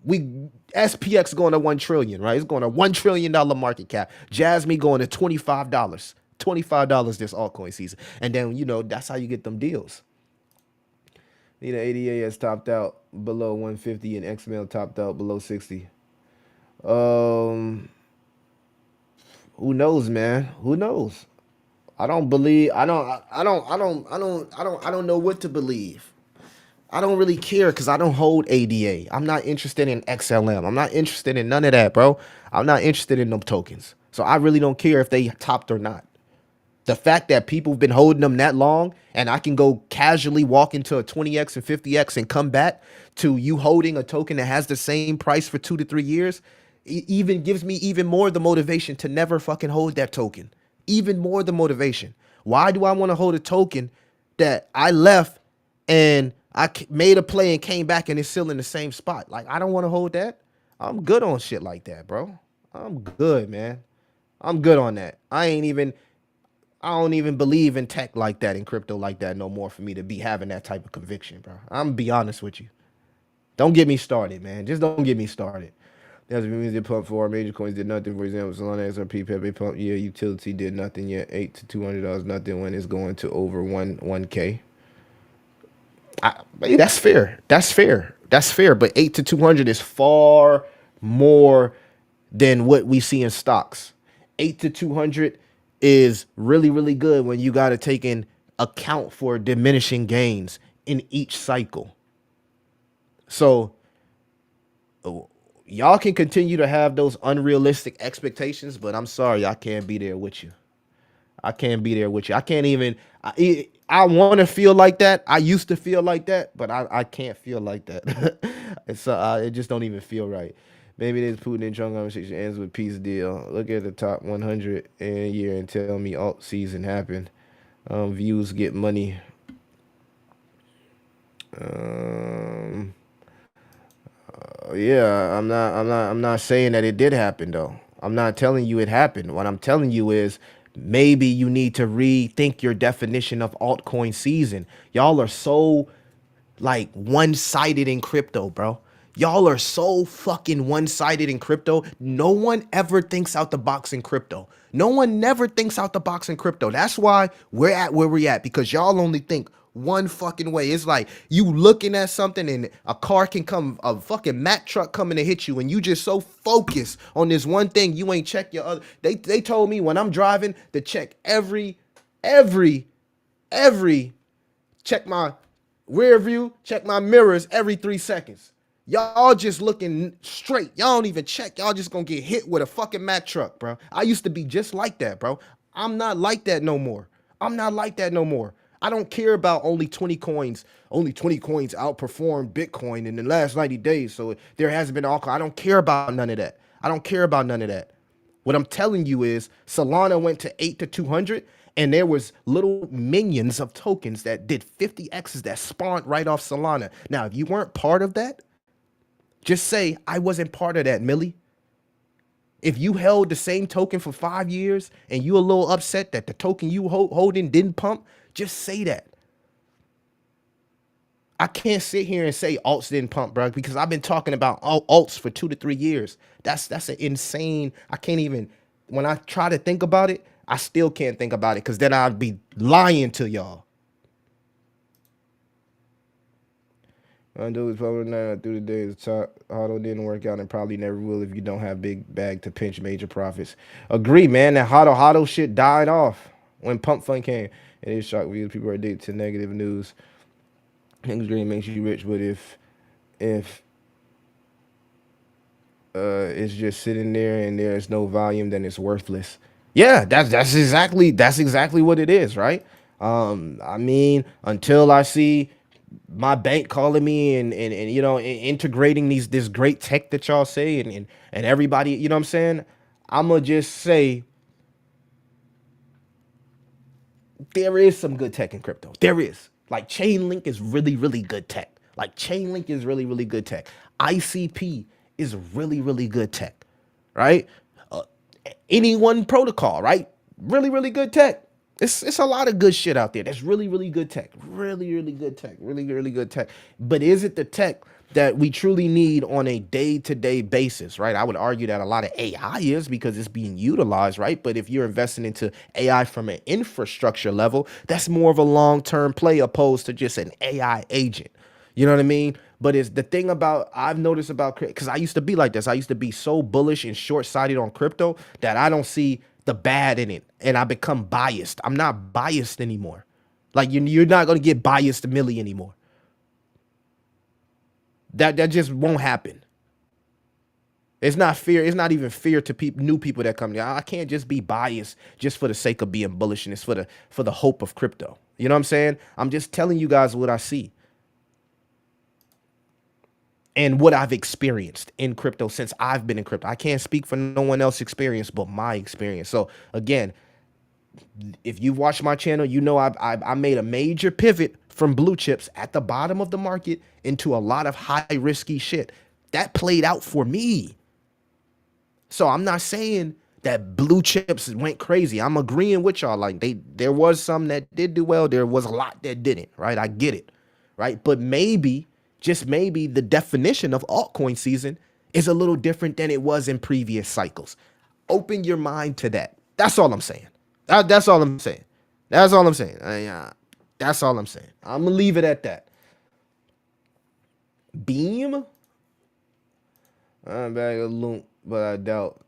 we SPX going to 1 trillion, right? It's going to $1 trillion market cap. Jasmine going to $25. $25 this altcoin season. And then, that's how you get them deals. ADA has topped out below 150 and XML topped out below 60. Um, who knows, man? Who knows? I don't believe I don't know what to believe. I don't really care because I don't hold ADA. I'm not interested in XLM. I'm not interested in none of that, bro. I'm not interested in them tokens. So I really don't care if they topped or not. The fact that people have been holding them that long and I can go casually walk into a 20x and 50x and come back to you holding a token that has the same price for 2 to 3 years, even gives me even more the motivation to never fucking hold that token. Even more the motivation. Why do I want to hold a token that I left and made a play and came back and it's still in the same spot? Like, I don't want to hold that. I'm good on shit like that, bro. I'm good, man. I'm good on that. I don't even believe in tech like that, in crypto like that no more for me to be having that type of conviction, bro. I'm gonna be honest with you. Don't get me started, man. Just don't get me started. There's a music pump for major coins did nothing. For example, Solana XRP, Pepe pump. Yeah, utility did nothing yet. $8 to $200 nothing when it's going to over 1K. That's fair. That's fair. That's fair. But 8 to 200 is far more than what we see in stocks. 8 to 200 is really, really good when you got to take in account for diminishing gains in each cycle. So y'all can continue to have those unrealistic expectations, but I'm sorry, I can't be there with you. I can't be there with you. I can't even. I want to feel like that. I used to feel like that, but I can't feel like that. It just don't even feel right. Maybe this Putin and Trump conversation ends with peace deal. Look at the top 100 in a year and tell me alt season happened. Views get money. Yeah, I'm not saying that it did happen though. I'm not telling you it happened. What I'm telling you is maybe you need to rethink your definition of altcoin season. Y'all are so like one-sided in crypto, bro. Y'all are so fucking one-sided in crypto. No one ever thinks out the box in crypto. No one never thinks out the box in crypto. That's why we're at where we're at, because y'all only think one fucking way. It's like you looking at something and a car can come, a fucking Mack truck coming to hit you, and you just so focused on this one thing you ain't check your other. They told me when I'm driving to check every every check my rear view, check my mirrors every 3 seconds. Y'all just looking straight. Y'all don't even check. Y'all just gonna get hit with a fucking Mack truck, bro. I used to be just like that, bro. I'm not like that no more. I'm not like that no more. I don't care about only 20 coins. Only 20 coins outperformed Bitcoin in the last 90 days. So there hasn't been all. I don't care about none of that. I don't care about none of that. What I'm telling you is Solana went to 8 to 200, and there was little minions of tokens that did 50x's that spawned right off Solana. Now, if you weren't part of that, just say I wasn't part of that, Millie. If you held the same token for 5 years and you a little upset that the token you holding didn't pump, just say that. I can't sit here and say alts didn't pump, bro, because I've been talking about alts for 2 to 3 years. That's an insane. I can't even. When I try to think about it, I still can't think about it because then I'd be lying to y'all. Undo is probably not through the days. Hodl didn't work out and probably never will if you don't have big bag to pinch major profits. Agree, man. That hodl shit died off when pump fund came. And it shocked me. People are addicted to negative news. Things green makes you rich, but if it's just sitting there and there's no volume, then it's worthless. Yeah, that's exactly what it is, right? I mean, until I see my bank calling me and integrating this great tech that y'all say and everybody, you know what I'm saying? I'ma just say there is some good tech in crypto. There is. Like Chainlink is really, really good tech. Like Chainlink is really, really good tech. ICP is really, really good tech, right? Uh, any one protocol, right? Really, really good tech. It's a lot of good shit out there. That's really, really good tech. Really, really good tech. Really, really good tech. But is it the tech that we truly need on a day-to-day basis, right? I would argue that a lot of AI is because it's being utilized, right? But if you're investing into AI from an infrastructure level, that's more of a long-term play opposed to just an AI agent. You know what I mean? But it's the thing about I've noticed about because I used to be like this. I used to be so bullish and short-sighted on crypto that I don't see the bad in it, and I become biased. I'm not biased anymore. Like you're not gonna get biased to Millie anymore. That just won't happen. It's not fear. It's not even fear to new people that come. I can't just be biased just for the sake of being bullish, and it's for the hope of crypto. You know what I'm saying? I'm just telling you guys what I see and what I've experienced in crypto since I've been in crypto. I can't speak for no one else's experience but my experience. So again, if you've watched my channel, you know I made a major pivot from blue chips at the bottom of the market into a lot of high risky shit. That played out for me. So I'm not saying that blue chips went crazy. I'm agreeing with y'all. Like there was some that did do well. There was a lot that didn't, right? I get it, right? But maybe, just maybe, the definition of altcoin season is a little different than it was in previous cycles. Open your mind to that. That's all I'm saying. That's all I'm saying. That's all I'm saying. That's all I'm saying. I'm gonna leave it at that. Beam, I'm back a loop, but I doubt.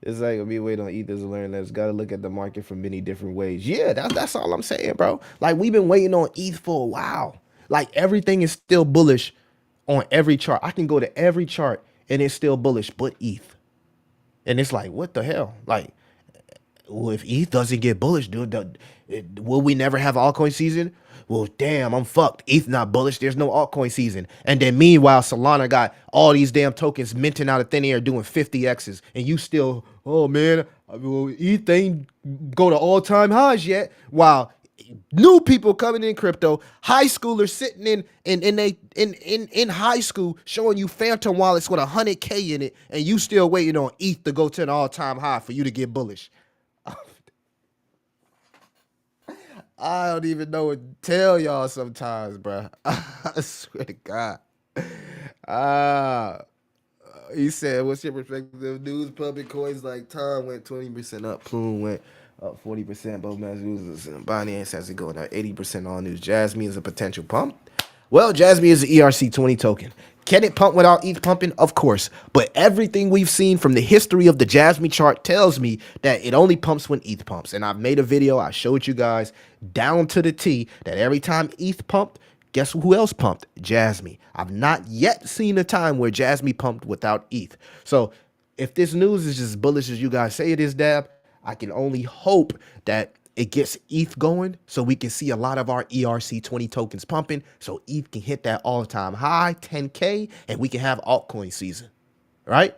It's like me waiting on ethers to learn that it's got to look at the market from many different ways. Yeah, that's all I'm saying, bro. Like we've been waiting on ETH for a while. Like everything is still bullish on every chart. I can go to every chart and it's still bullish, but ETH. And it's like, what the hell? Like, well, if ETH doesn't get bullish, dude, will we never have altcoin season? Well, damn, I'm fucked. ETH not bullish. There's no altcoin season. And then meanwhile, Solana got all these damn tokens minting out of thin air doing 50x's. And you still, oh man, well, ETH ain't go to all-time highs yet. While new people coming in crypto, high schoolers sitting in high school showing you phantom wallets with 100K in it, and you still waiting on ETH to go to an all-time high for you to get bullish. I don't even know what to tell y'all sometimes, bro. I swear to God. Ah, he said, "What's your perspective of news? Public coins like Tom went 20% up, Plume went up 40%. Both Massachusetts and Binance has it going up 80% on news. Jasmine is a potential pump. Well, Jasmine is an ERC20 token. Can it pump without ETH pumping? Of course. But everything we've seen from the history of the Jasmine chart tells me that it only pumps when ETH pumps. And I've made a video, I showed you guys down to the T that every time ETH pumped, guess who else pumped? Jasmine. I've not yet seen a time where Jasmine pumped without ETH. So if this news is as bullish as you guys say it is, Dab, I can only hope that it gets ETH going so we can see a lot of our ERC20 tokens pumping so ETH can hit that all-time high, 10K, and we can have altcoin season, right?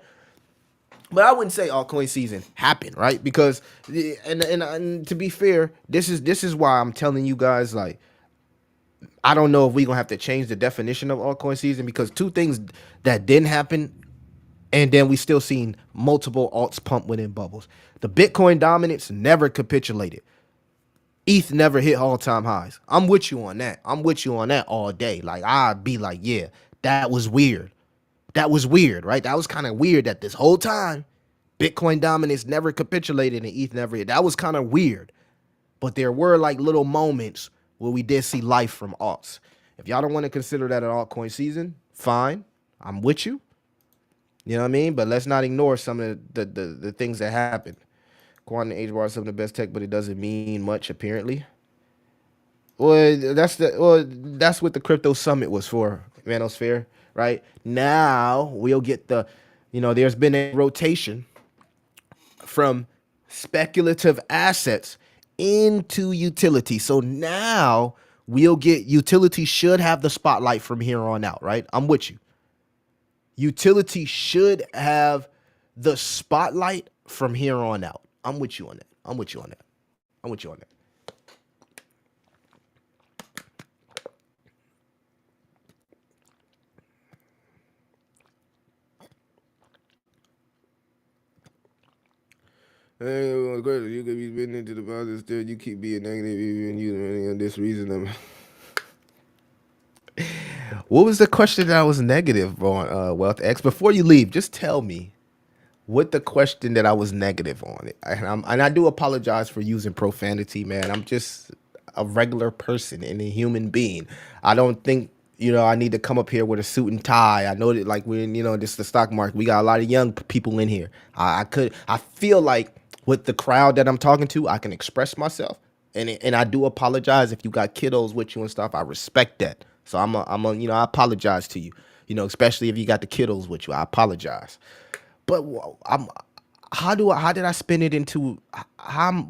But I wouldn't say altcoin season happened, right? Because and to be fair, this is why I'm telling you guys, like, I don't know if we're gonna have to change the definition of altcoin season, because two things that didn't happen, and then we still seen multiple alts pump within bubbles. The Bitcoin dominance never capitulated. ETH never hit all-time highs. I'm with you on that. I'm with you on that all day. Like, I'd be like, yeah, that was weird. That was weird, right? That was kind of weird that this whole time Bitcoin dominance never capitulated and ETH never hit. That was kind of weird. But there were like little moments where we did see life from alts. If y'all don't want to consider that an altcoin season, fine. I'm with you. You know what I mean? But let's not ignore some of the things that happened. Quantum H bar is some of the best tech, but it doesn't mean much apparently. Well, that's what the crypto summit was for, Manosphere, right? Now we'll get there's been a rotation from speculative assets into utility. So now we'll get utility should have the spotlight from here on out, right? I'm with you. Utility should have the spotlight from here on out. I'm with you on that. I'm with you on that. I'm with you on that. You could be spitting into the positive still. You keep being negative even you this reason. What was the question that I was negative on, Wealth X? Before you leave, just tell me what the question that I was negative on it. And I do apologize for using profanity, man. I'm just a regular person and a human being. I don't think, I need to come up here with a suit and tie. I know that, like, we're in, this is the stock market. We got a lot of young people in here. I feel like with the crowd that I'm talking to, I can express myself. And I do apologize if you got kiddos with you and stuff. I respect that. So I apologize to you, especially if you got the kiddos with you. I apologize. But how did I spin it into,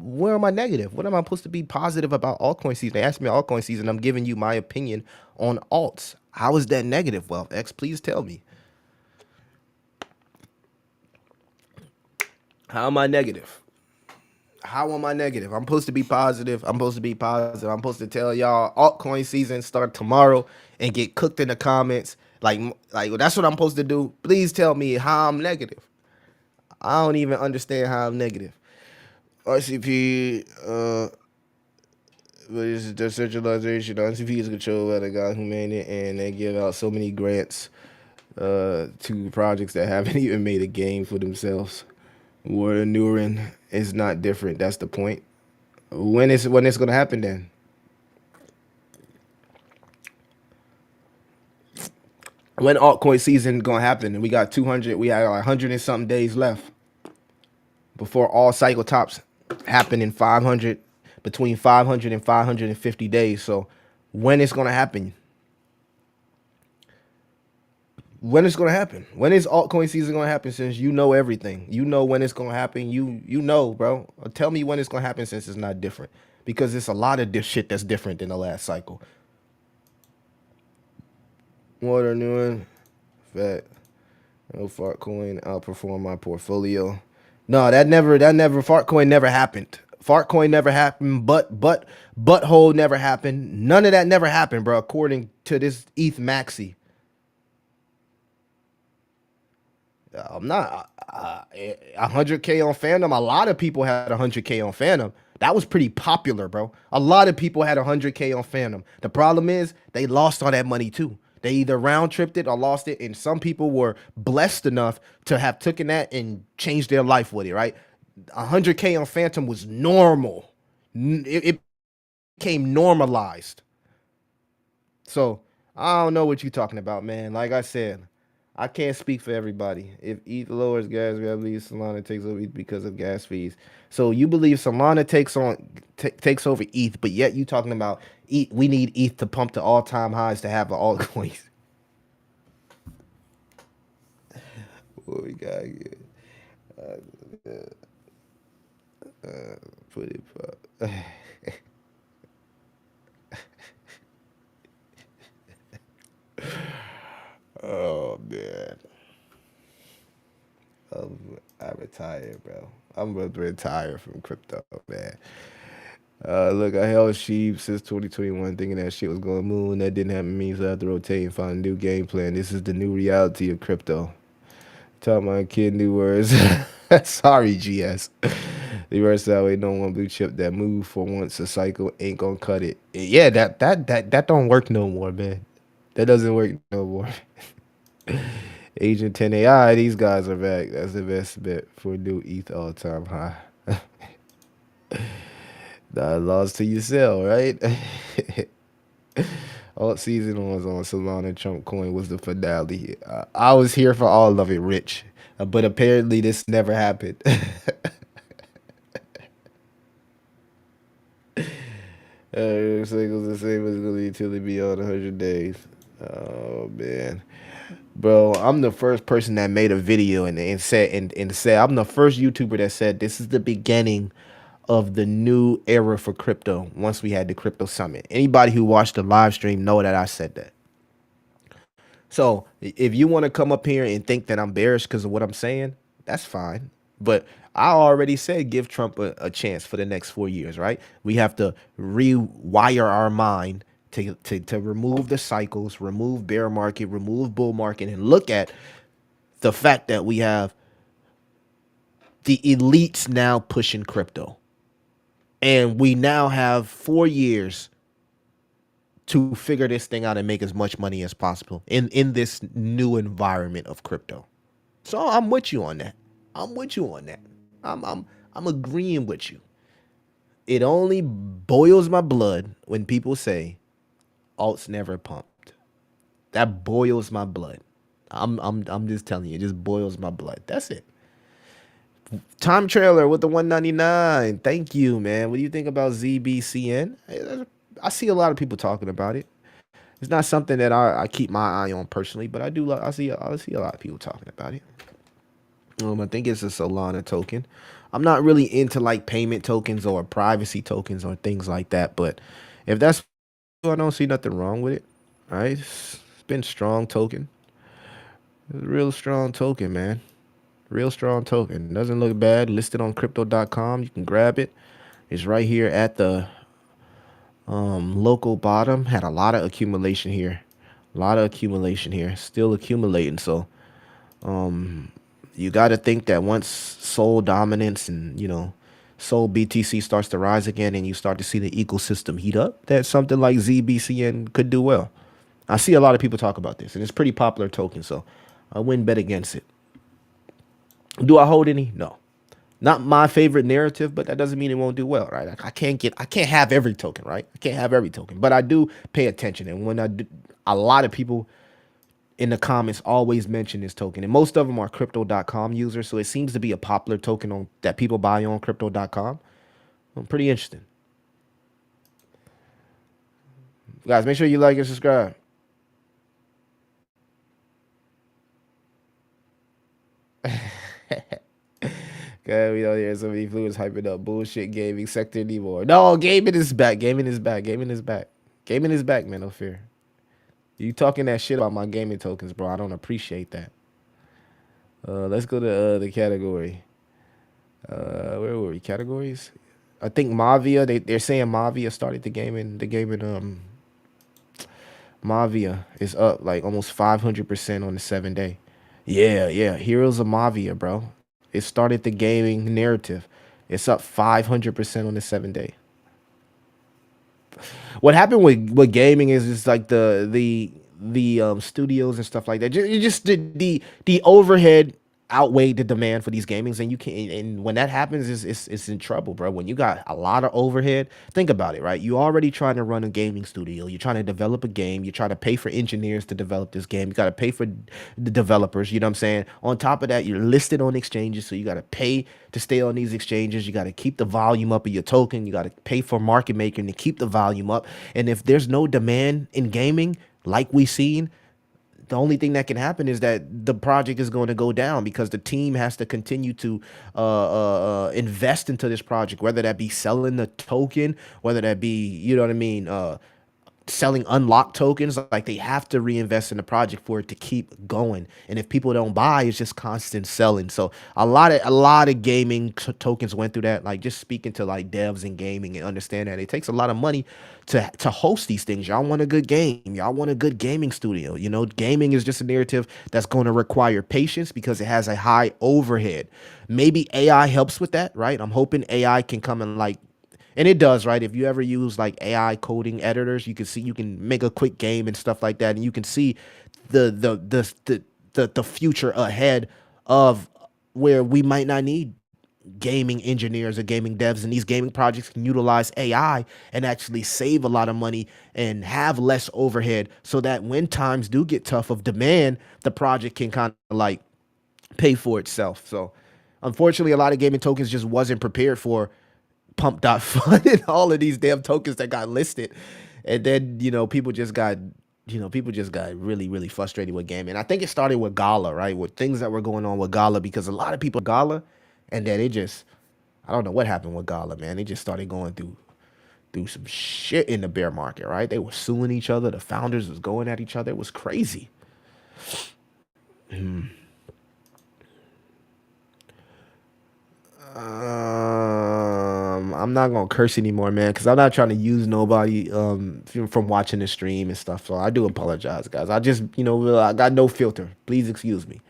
where am I negative? What am I supposed to be positive about altcoin season? They asked me altcoin season. I'm giving you my opinion on alts. How is that negative, Wealth X? Please tell me. How am I negative? How am I negative? I'm supposed to be positive. I'm supposed to tell y'all altcoin season start tomorrow and get cooked in the comments. Like that's what I'm supposed to do. Please tell me how I'm negative. I don't even understand how I'm negative. RCP, but it's decentralization. RCP is controlled by the guy who made it, and they give out so many grants to projects that haven't even made a game for themselves. Water Neuron is not different. That's the point. When it's gonna happen then? When altcoin season gonna happen? And we got 200. We have 100 and something days left before all cycle tops happen in 500, between 500 and 550 days. So when it's gonna happen? When it's gonna happen? When is altcoin season gonna happen? Since you know everything, you know when it's gonna happen. You know, bro. Tell me when it's gonna happen, since it's not different. Because it's a lot of this shit that's different than the last cycle. Water Neuron, fat. No Fartcoin outperform my portfolio. No, that never Fartcoin never happened. Fartcoin never happened. Butthole never happened. None of that never happened, bro. According to this ETH Maxi. I'm not 100K on Phantom. A lot of people had 100K on Phantom. That was pretty popular, bro. A lot of people had 100K on Phantom. The problem is they lost all that money too. They either round tripped it or lost it, and some people were blessed enough to have taken that and changed their life with it. Right, 100K on Phantom was normal. It became normalized. So I don't know what you're talking about, man. Like I said, I can't speak for everybody. If ETH lowers gas, we believe Solana takes over ETH because of gas fees. So you believe Solana takes over ETH, but yet you talking about ETH, we need ETH to pump to all time highs to have an altcoin. What we got here? Put it. Oh man, I retired, bro. I'm gonna retire from crypto, man. Look, I held sheep since 2021, thinking that shit was going moon. That didn't happen to me, so I have to rotate and find a new game plan. This is the new reality of crypto. Tell my kid new words. Sorry, GS. The words that way, no one blue chip that move for once a cycle ain't gonna cut it. Yeah, that don't work no more, man. That doesn't work no more. Agent 10 AI, these guys are back. That's the best bet for new ETH all time high. That lost to yourself, right? All season was on Solana. Trump coin was the finale. I was here for all of it, Rich. But apparently this never happened. Cycle's the same as gonna be until it be on 100 days. Oh man. Bro, I'm the first person that made a video and said I'm the first YouTuber that said this is the beginning of the new era for crypto once we had the crypto summit. Anybody who watched the live stream know that I said that. So if you want to come up here and think that I'm bearish because of what I'm saying, that's fine. But I already said give Trump a chance for the next 4 years, right? We have to rewire our mind to remove the cycles, remove bear market, remove bull market, and look at the fact that we have the elites now pushing crypto. And we now have 4 years to figure this thing out and make as much money as possible in this new environment of crypto. So I'm with you on that. I'm with you on that. I'm agreeing with you. It only boils my blood when people say alts never pumped. That boils my blood. I'm just telling you, it just boils my blood. That's it. Time trailer with the 199. Thank you, man. What do you think about ZBCN? I see a lot of people talking about it. It's not something that I keep my eye on personally, but I do. I see a lot of people talking about it. I think it's a Solana token. I'm not really into like payment tokens or privacy tokens or things like that. But if that's, I don't see nothing wrong with it. All right, it's been strong token. It's a real strong token, man. Real strong token. Doesn't look bad. Listed on crypto.com. You can grab it. It's right here at the local bottom. Had a lot of accumulation here. A lot of accumulation here. Still accumulating. So you got to think that once Sol dominance and Sol BTC starts to rise again and you start to see the ecosystem heat up, that something like ZBCN could do well. I see a lot of people talk about this, and it's a pretty popular token, so I wouldn't bet against it. Do I hold any? No. Not my favorite narrative, but that doesn't mean it won't do well, right? I can't have every token, right? I can't have every token, but I do pay attention. And when I do, a lot of people in the comments always mention this token, and most of them are crypto.com users, so it seems to be a popular token that people buy on crypto.com. Pretty interesting. Guys, make sure you like and subscribe. God, we don't hear so many influencers hyping up bullshit gaming sector anymore. No, gaming is back. Gaming is back. Gaming is back. Gaming is back, man. No fear. You talking that shit about my gaming tokens, bro. I don't appreciate that. Let's go to the category. Where were we? Categories? I think Mavia. They're saying Mavia started the gaming. Mavia is up like almost 500% on the 7 day. Yeah. Heroes of Mavia, bro. It started the gaming narrative. It's up 500% on the 7 day. What happened with gaming is just like the the studios and stuff like that. Just the overhead outweighed the demand for these gamings, and you can, and when that happens, it's in trouble, bro. When you got a lot of overhead, think about it, right? You already trying to run a gaming studio, you're trying to develop a game, you're trying to pay for engineers to develop this game, you got to pay for the developers, you know what I'm saying? On top of that, you're listed on exchanges, so you got to pay to stay on these exchanges, you got to keep the volume up of your token, you got to pay for market making to keep the volume up. And if there's no demand in gaming like we seen, the only thing that can happen is that the project is going to go down because the team has to continue to invest into this project, whether that be selling the token, whether that be, you know what I mean, selling unlocked tokens. Like they have to reinvest in the project for it to keep going. And if people don't buy, it's just constant selling. So a lot of gaming tokens went through that. Like just speaking to like devs in gaming and understand that it takes a lot of money to host these things. Y'all want a good game, y'all want a good gaming studio. You know, gaming is just a narrative that's going to require patience because it has a high overhead. Maybe AI helps with that, right? I'm hoping AI can come and like, and it does, right? If you ever use like AI coding editors, you can see, you can make a quick game and stuff like that, and you can see the future ahead of where we might not need gaming engineers or gaming devs, and these gaming projects can utilize AI and actually save a lot of money and have less overhead, so that when times do get tough of demand, the project can kind of like pay for itself. So unfortunately, a lot of gaming tokens just wasn't prepared for pump.fun and all of these damn tokens that got listed. And then, people just got really, really frustrated with gaming. I think it started with Gala, right? With things that were going on with Gala, because a lot of people Gala, and then it just, I don't know what happened with Gala, man. They just started going through some shit in the bear market, right? They were suing each other. The founders was going at each other. It was crazy. I'm not gonna curse anymore, man, because I'm not trying to use nobody from watching the stream and stuff. So I do apologize, guys. I just, I got no filter. Please excuse me.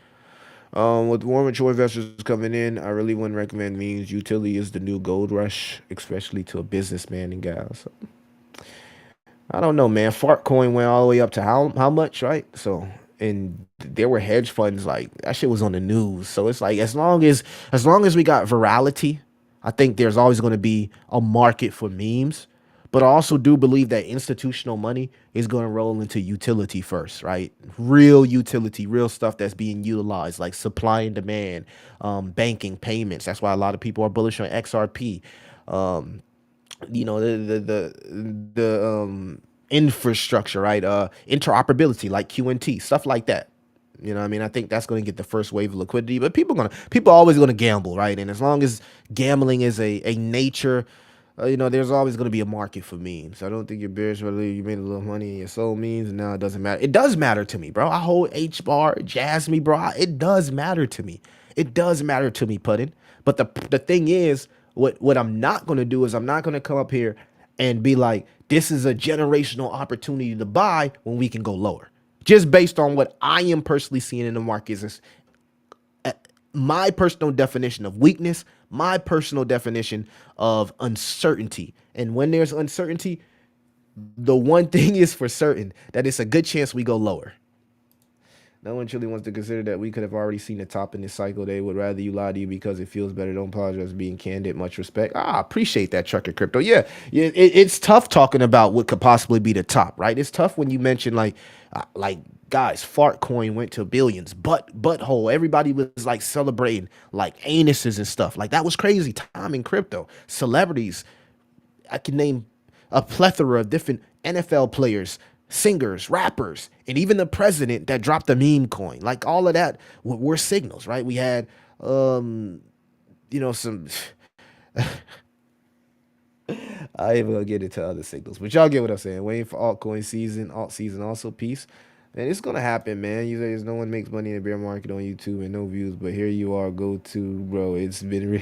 With more mature investors coming in, I really wouldn't recommend means utility is the new gold rush, especially to a businessman and guys. So, I don't know, man. Fart coin went all the way up to how much, right? So, and there were hedge funds like that shit was on the news. So it's like as long as we got virality, I think there's always going to be a market for memes. But I also do believe that institutional money is going to roll into utility first, right? Real utility, real stuff that's being utilized, like supply and demand, banking, payments. That's why a lot of people are bullish on XRP. Um, the infrastructure, right? Interoperability like QNT, stuff like that. You know what I mean? I think that's going to get the first wave of liquidity, but people are always going to gamble, right? And as long as gambling is a nature, there's always going to be a market for memes. I don't think you're bearish whether you made a little money and you sold memes, and now it doesn't matter. It does matter to me, bro. I hold H bar, jazz me, bro. It does matter to me. It does matter to me, Puddin. But the thing is, what I'm not going to do is I'm not going to come up here and be like, this is a generational opportunity to buy when we can go lower. Just based on what I am personally seeing in the markets, is my personal definition of weakness, my personal definition of uncertainty. And when there's uncertainty, the one thing is for certain that it's a good chance we go lower. No one truly wants to consider that we could have already seen the top in this cycle. They would rather you lie to you because it feels better. Don't apologize for being candid. Much respect. I appreciate that, Trucker Crypto. Yeah, yeah. It's tough talking about what could possibly be the top, right? It's tough when you mention like guys, fart coin went to billions, butthole. Everybody was like celebrating like anuses and stuff. Like that was crazy time in crypto. Celebrities, I can name a plethora of different NFL players, singers, rappers, and even the president that dropped the meme coin. Like all of that were signals, right? We had, some. I ain't gonna get into other signals, but y'all get what I'm saying. Waiting for altcoin season, alt season also. Peace. And it's gonna happen, man. You say no one makes money in the bear market on YouTube and no views, but here you are, go to bro. It's been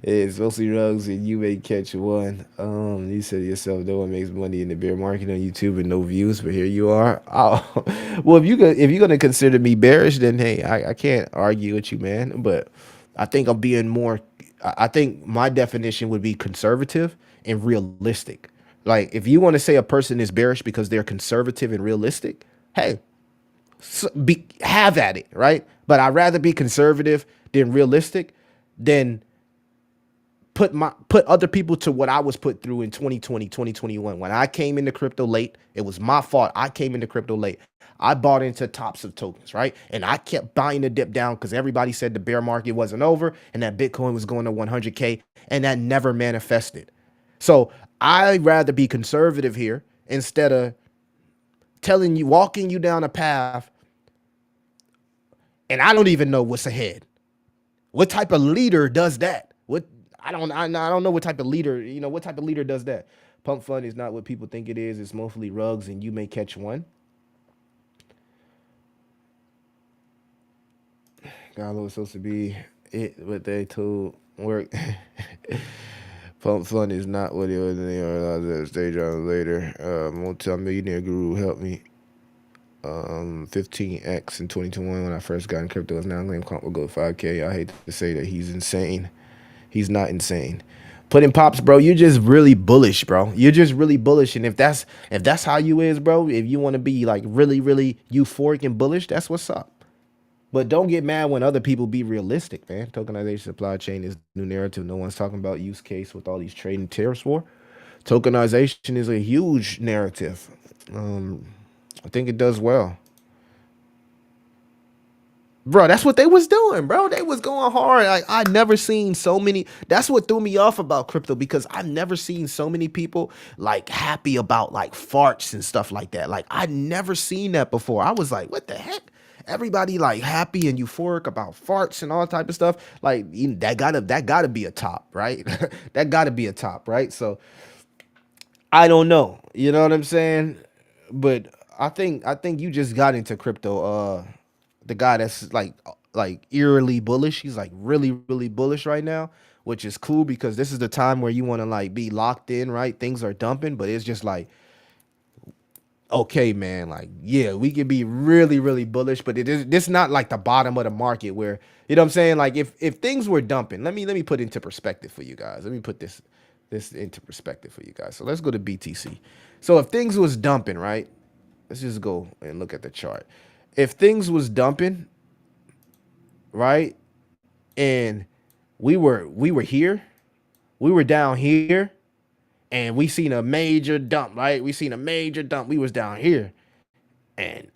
it's mostly rugs and you may catch one. You said to yourself, no one makes money in the bear market on YouTube and no views, but here you are. Oh, well, if you're gonna consider me bearish, then hey, I can't argue with you, man. But I think I'm being more. I think my definition would be conservative and realistic. Like, if you want to say a person is bearish because they're conservative and realistic, hey, have at it, right? But I'd rather be conservative than realistic than put other people to what I was put through in 2020, 2021. When I came into crypto late, it was my fault. I came into crypto late. I bought into tops of tokens, right? And I kept buying the dip down because everybody said the bear market wasn't over and that Bitcoin was going to 100K, and that never manifested. So I'd rather be conservative here instead of telling you, walking you down a path, and I don't even know what's ahead. What type of leader does that? I don't know what type of leader, what type of leader does that. Pump fund is not what people think it is. It's mostly rugs, and you may catch one. God was supposed to be it, what they told work. Pump fund is not what it was. They are stage on later. Multi-millionaire guru helped me. 15x in 2021 when I first got in crypto. Is now claim comp will go 5K. I hate to say that he's insane. He's not insane. Put in pops, bro. You're just really bullish, bro. You're just really bullish. And if that's how you is, bro, if you want to be like really, really euphoric and bullish, that's what's up. But don't get mad when other people be realistic, man. Tokenization supply chain is new narrative. No one's talking about use case with all these trading tariffs war. Tokenization is a huge narrative. I think it does well. Bro, that's what they was doing, bro. They was going hard. Like, I never seen so many. That's what threw me off about crypto, because I've never seen so many people like happy about like farts and stuff like that. Like, I never seen that before. I was like, what the heck? Everybody like happy and euphoric about farts and all type of stuff. Like, that gotta be a top, right? That gotta be a top, right? So I don't know. You know what I'm saying? But I think you just got into crypto. The guy that's like eerily bullish. He's like really, really bullish right now, which is cool because this is the time where you want to like be locked in, right? Things are dumping, but it's just like, okay, man, like, yeah, we can be really, really bullish, but it is this not like the bottom of the market where, you know what I'm saying? Like, if things were dumping, let me put into perspective for you guys. Let me put this into perspective for you guys. So let's go to BTC. So if things was dumping, right? Let's just go and look at the chart. If things was dumping, right? And we were here, we were down here, and we seen a major dump, right? We seen a major dump. We was down here. And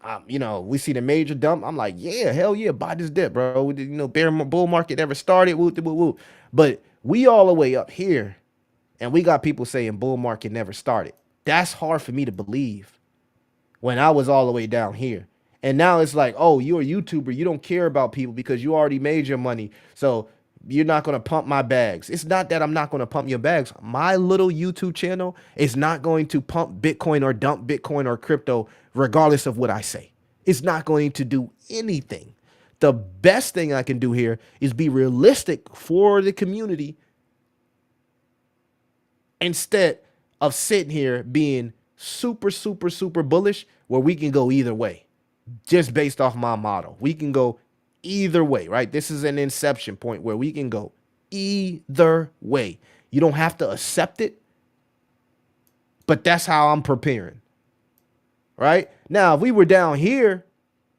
we see the major dump. I'm like, yeah, hell yeah, buy this dip, bro. Bear bull market never started. Woo, woo, woo. But we all the way up here, and we got people saying bull market never started. That's hard for me to believe when I was all the way down here. And now it's like, oh, you're a YouTuber. You don't care about people because you already made your money. So you're not going to pump my bags. It's not that I'm not going to pump your bags. My little YouTube channel is not going to pump Bitcoin or dump Bitcoin or crypto, regardless of what I say. It's not going to do anything. The best thing I can do here is be realistic for the community instead of sitting here being super, super, super bullish where we can go either way. Just based off my model, we can go either way, right? This is an inception point where we can go either way. You don't have to accept it, but that's how I'm preparing, right? Now, if we were down here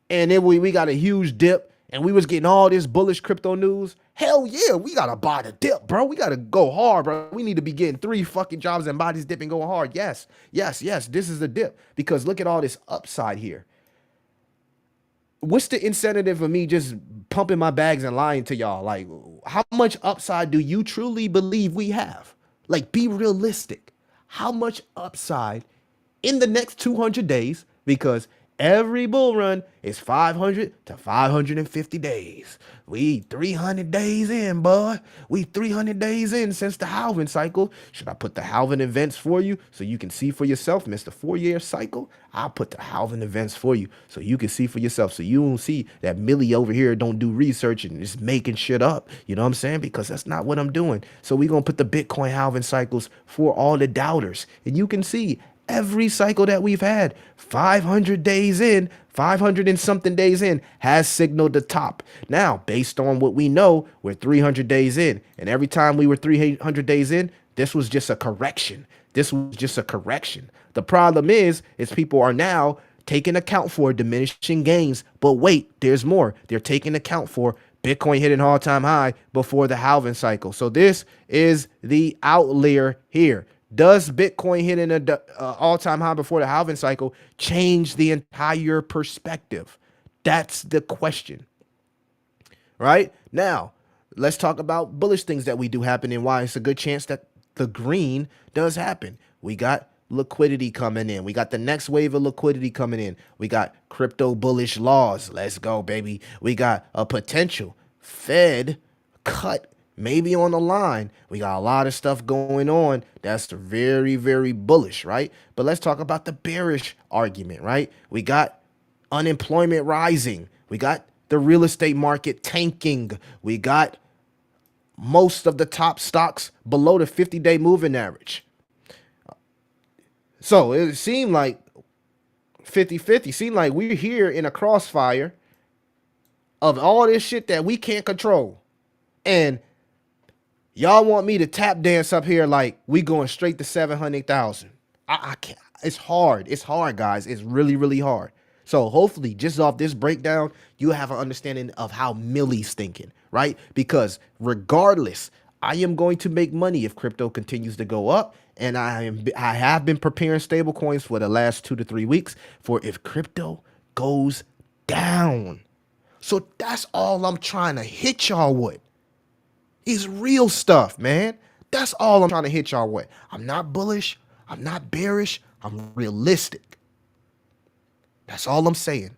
and then we got a huge dip and we was getting all this bullish crypto news, hell yeah, we got to buy the dip, bro. We got to go hard, bro. We need to be getting 3 fucking jobs and buy this dip and go hard. Yes, yes, yes, this is the dip, because look at all this upside here. What's the incentive of me just pumping my bags and lying to y'all? Like, how much upside do you truly believe we have? Like, be realistic. How much upside in the next 200 days? Because every bull run is 500 to 550 days. We 300 days in, bud. We 300 days in since the halving cycle. Should I put the halving events for you so you can see for yourself? Mr. 4-year cycle, I'll put the halving events for you so you can see for yourself. So you won't see that Millie over here don't do research and just making shit up. You know what I'm saying? Because that's not what I'm doing. So we're going to put the Bitcoin halving cycles for all the doubters. And you can see every cycle that we've had, 500 days in, 500 and something days in, has signaled the top. Now, based on what we know, we're 300 days in. And every time we were 300 days in, this was just a correction. This was just a correction. The problem is people are now taking account for diminishing gains. But wait, there's more. They're taking account for Bitcoin hit an all-time high before the halving cycle. So this is the outlier here. Does Bitcoin hit an all-time high before the halving cycle change the entire perspective? That's the question. Right? Now, let's talk about bullish things that we do happen and why it's a good chance that the green does happen. We got liquidity coming in. We got the next wave of liquidity coming in. We got crypto bullish laws. Let's go, baby. We got a potential Fed cut maybe on the line. We got a lot of stuff going on that's very, very bullish, right? But let's talk about the bearish argument, right? We got unemployment rising. We got the real estate market tanking. We got most of the top stocks below the 50-day moving average. So it seemed like 50-50. Seemed like we're here in a crossfire of all this shit that we can't control. And y'all want me to tap dance up here like we going straight to 700,000. I can't. It's hard. It's hard, guys. It's really, really hard. So hopefully just off this breakdown, you have an understanding of how Millie's thinking, right? Because regardless, I am going to make money if crypto continues to go up. And I have been preparing stable coins for the last 2 to 3 weeks for if crypto goes down. So that's all I'm trying to hit y'all with. Is real stuff, man. That's all I'm trying to hit y'all with. I'm not bullish. I'm not bearish. I'm realistic. That's all I'm saying.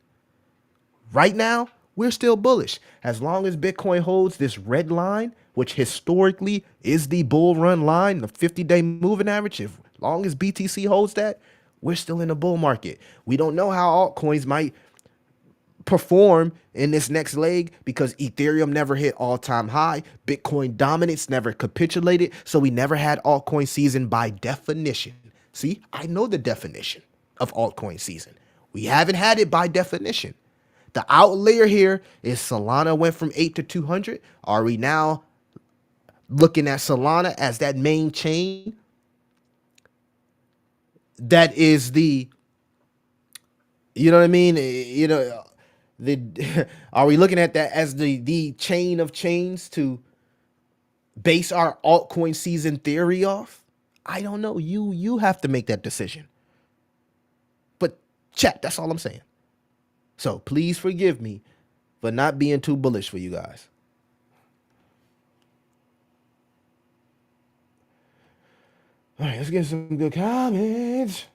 Right now, we're still bullish. As long as Bitcoin holds this red line, which historically is the bull run line, the 50-day moving average, as long as BTC holds that, we're still in a bull market. We don't know how altcoins might perform in this next leg because Ethereum never hit all-time high. Bitcoin dominance never capitulated. So we never had altcoin season by definition. See, I know the definition of altcoin season. We haven't had it by definition. The outlier here is Solana went from 8 to 200. Are we now looking at Solana as that main chain? That is the, you know what I mean? You know, are we looking at that as the chain of chains to base our altcoin season theory off? I don't know. You have to make that decision. But chat, that's all I'm saying. So please forgive me for not being too bullish for you guys. All right, let's get some good comments.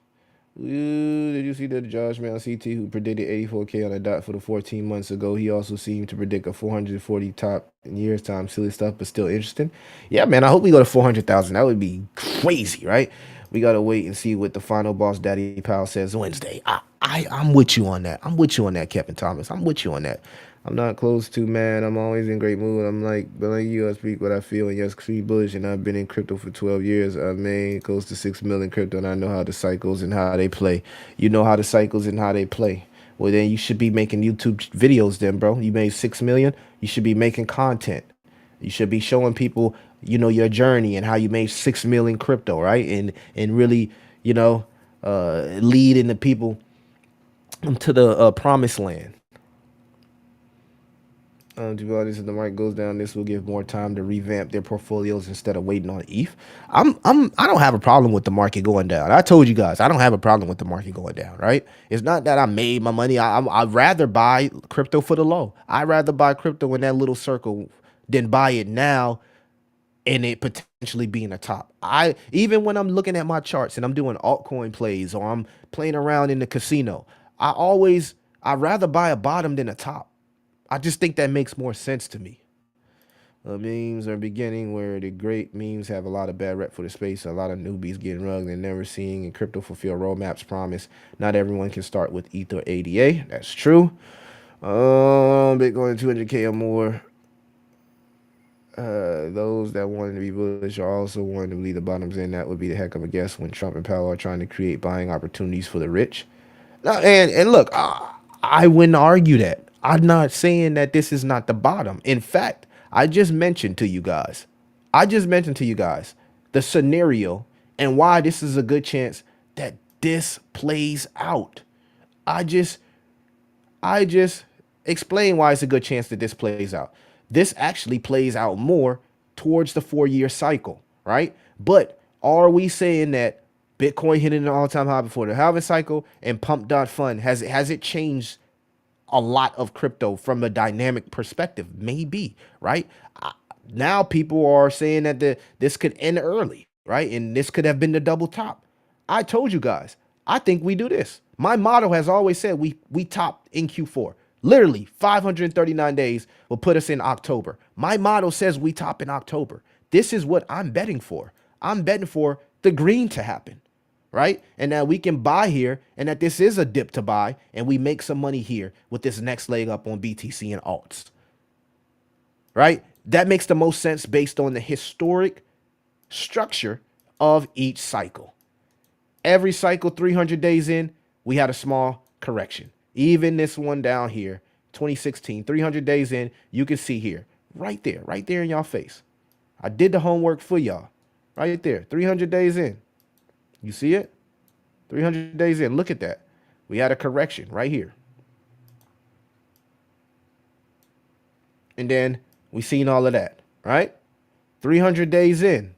Did you see that Josh Man CT who predicted 84K on a dot for the 14 months ago? He also seemed to predict a 440 top in years time. Silly stuff, but still interesting. Yeah, man, I hope we go to 400,000. That would be crazy, right? We got to wait and see what the final boss Daddy Powell says Wednesday. I'm with you on that. I'm with you on that, Kevin Thomas. I'm with you on that. I'm not close to, man. I'm always in great mood. But like you, I speak what I feel, and yes, be bullish. And I've been in crypto for 12 years. I made close to 6 million crypto, and I know how the cycles and how they play. You know how the cycles and how they play. Well, then you should be making YouTube videos then, bro. You made 6 million. You should be making content. You should be showing people, you know, your journey and how you made 6 million crypto, right? And really, you know, leading the people to the promised land. To be honest, if the market goes down, this will give more time to revamp their portfolios instead of waiting on ETH. I don't have a problem with the market going down. I told you guys, I don't have a problem with the market going down, right? It's not that I made my money. I'd rather buy crypto for the low. I'd rather buy crypto in that little circle than buy it now and it potentially being a top. Even when I'm looking at my charts and I'm doing altcoin plays or I'm playing around in the casino, I'd rather buy a bottom than a top. I just think that makes more sense to me. Memes are beginning where the great memes have a lot of bad rep for the space. A lot of newbies getting rugged and never seeing and crypto fulfill roadmaps promise. Not everyone can start with ETH or ADA. That's true. Bitcoin 200K or more. Those that wanted to be bullish are also wanting to leave the bottoms in. That would be the heck of a guess when Trump and Powell are trying to create buying opportunities for the rich. Now, and look, I wouldn't argue that. I'm not saying that this is not the bottom. In fact, I just mentioned to you guys the scenario and why this is a good chance that this plays out. I just I just explain why it's a good chance that this plays out. This actually plays out more towards the 4-year cycle, right? But are we saying that Bitcoin hitting an all-time high before the halving cycle and pump.fund has it changed a lot of crypto from a dynamic perspective? Maybe, right? Now people are saying that this could end early, right? And this could have been the double top. I told you guys, I think we do this. My motto has always said we top in Q4. Literally 539 days will put us in October. My motto says we top in October. This is what I'm betting for. I'm betting for the green to happen, right? And that we can buy here and that this is a dip to buy and we make some money here with this next leg up on BTC and alts, right? That makes the most sense based on the historic structure of each cycle. Every cycle, 300 days in, we had a small correction. Even this one down here, 2016, 300 days in, you can see here, right there in y'all face. I did the homework for y'all, right there, 300 days in. You see it? 300 days in, look at that. We had a correction right here. And then we seen all of that, right? 300 days in.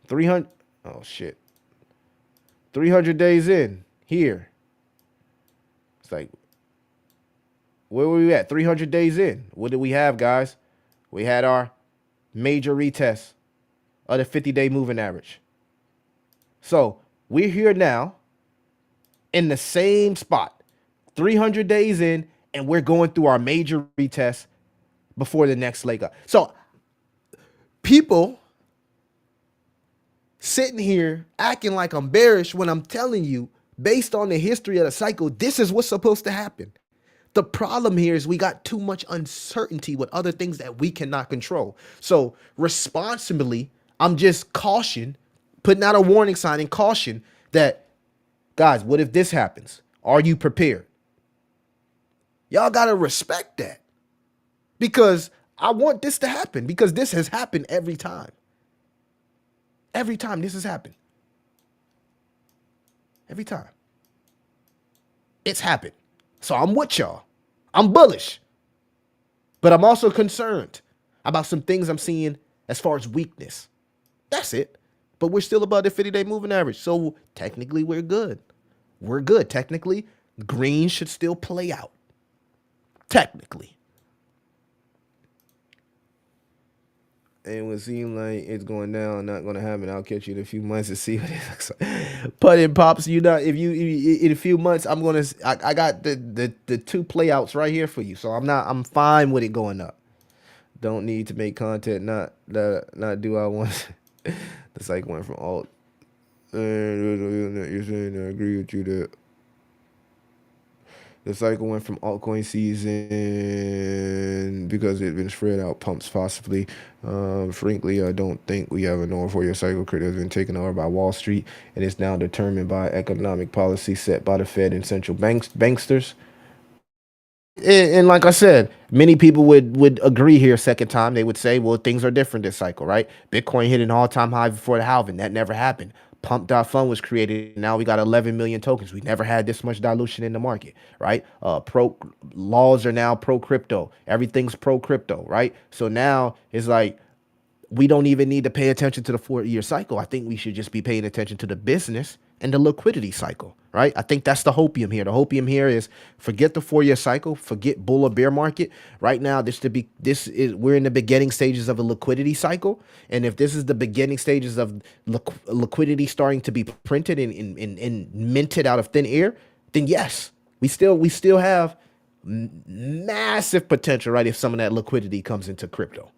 300, oh shit. 300 days in, here. It's like, where were we at? 300 days in. What did we have, guys? We had our major retest of the 50-day moving average. So we're here now in the same spot, 300 days in, and we're going through our major retest before the next leg up. So people sitting here acting like I'm bearish when I'm telling you, based on the history of the cycle, this is what's supposed to happen. The problem here is we got too much uncertainty with other things that we cannot control. So responsibly, I'm just putting out a warning sign and caution that, guys, what if this happens? Are you prepared? Y'all got to respect that, because I want this to happen, because this has happened every time. Every time this has happened. Every time. It's happened. So I'm with y'all. I'm bullish. But I'm also concerned about some things I'm seeing as far as weakness. That's it. But we're still above the 50-day moving average. So technically we're good. We're good. Technically, green should still play out. Technically. It would seem like it's going down, not going to happen. I'll catch you in a few months to see what it looks like. Put in pops, you know, if you in a few months, I got the two playouts right here for you. So I'm fine with it going up. Don't need to make content, not do I want. It's like went from alt. You're saying I agree with you that the cycle went from altcoin season because it's been spread out pumps possibly. Frankly, I don't think we have a normal 4-year cycle. Credit has been taken over by Wall Street and is now determined by economic policy set by the Fed and central banksters. And like I said, many people would agree here. Second time, they would say, well, things are different this cycle, right? Bitcoin hit an all-time high before the halving. That never happened. Pump.fund was created. Now we got 11 million tokens. We never had this much dilution in the market, right? Pro laws are now pro crypto. Everything's pro crypto, right? So now it's like we don't even need to pay attention to the 4-year cycle. I think we should just be paying attention to the business and the liquidity cycle, right? I think that's the hopium here. The hopium here is forget the 4-year cycle, forget bull or bear market. Right now, we're in the beginning stages of a liquidity cycle. And if this is the beginning stages of liquidity starting to be printed and minted out of thin air, then yes, we still have massive potential, right? If some of that liquidity comes into crypto.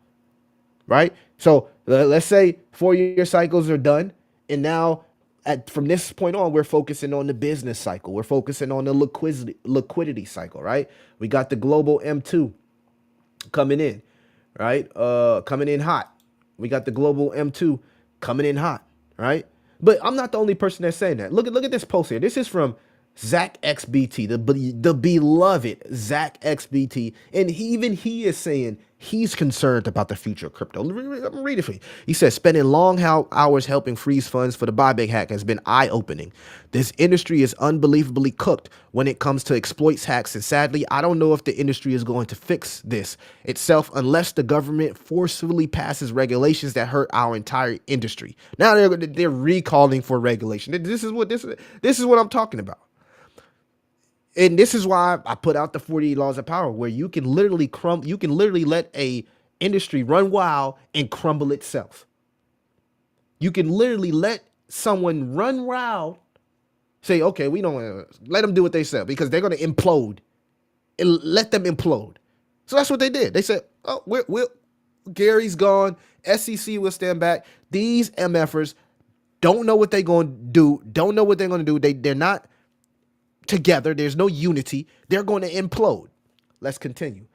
Right? So let's say 4-year cycles are done. And now from this point on, we're focusing on the business cycle. We're focusing on the liquidity cycle, right? We got the global M2 coming in, right? Coming in hot. We got the global M2 coming in hot, right? But I'm not the only person that's saying that. Look at this post here. This is from Zach XBT, the beloved Zach XBT, and even he is saying he's concerned about the future of crypto. I'm gonna read it for you. He says spending long hours helping freeze funds for the buyback hack has been eye-opening. This industry is unbelievably cooked when it comes to exploits hacks, and sadly, I don't know if the industry is going to fix this itself unless the government forcefully passes regulations that hurt our entire industry. Now they're recalling for regulation. This is what I'm talking about. And this is why I put out the 48 laws of power, where you can literally let a industry run wild and crumble itself. You can literally let someone run wild, say, okay, we don't let them do what they said because they're going to implode, and let them implode. So that's what they did. They said, oh, we're Gary's gone. SEC will stand back. These MFers don't know what they're going to do. Don't know what they're going to do. They're not together. There's no unity. They're going to implode. Let's continue.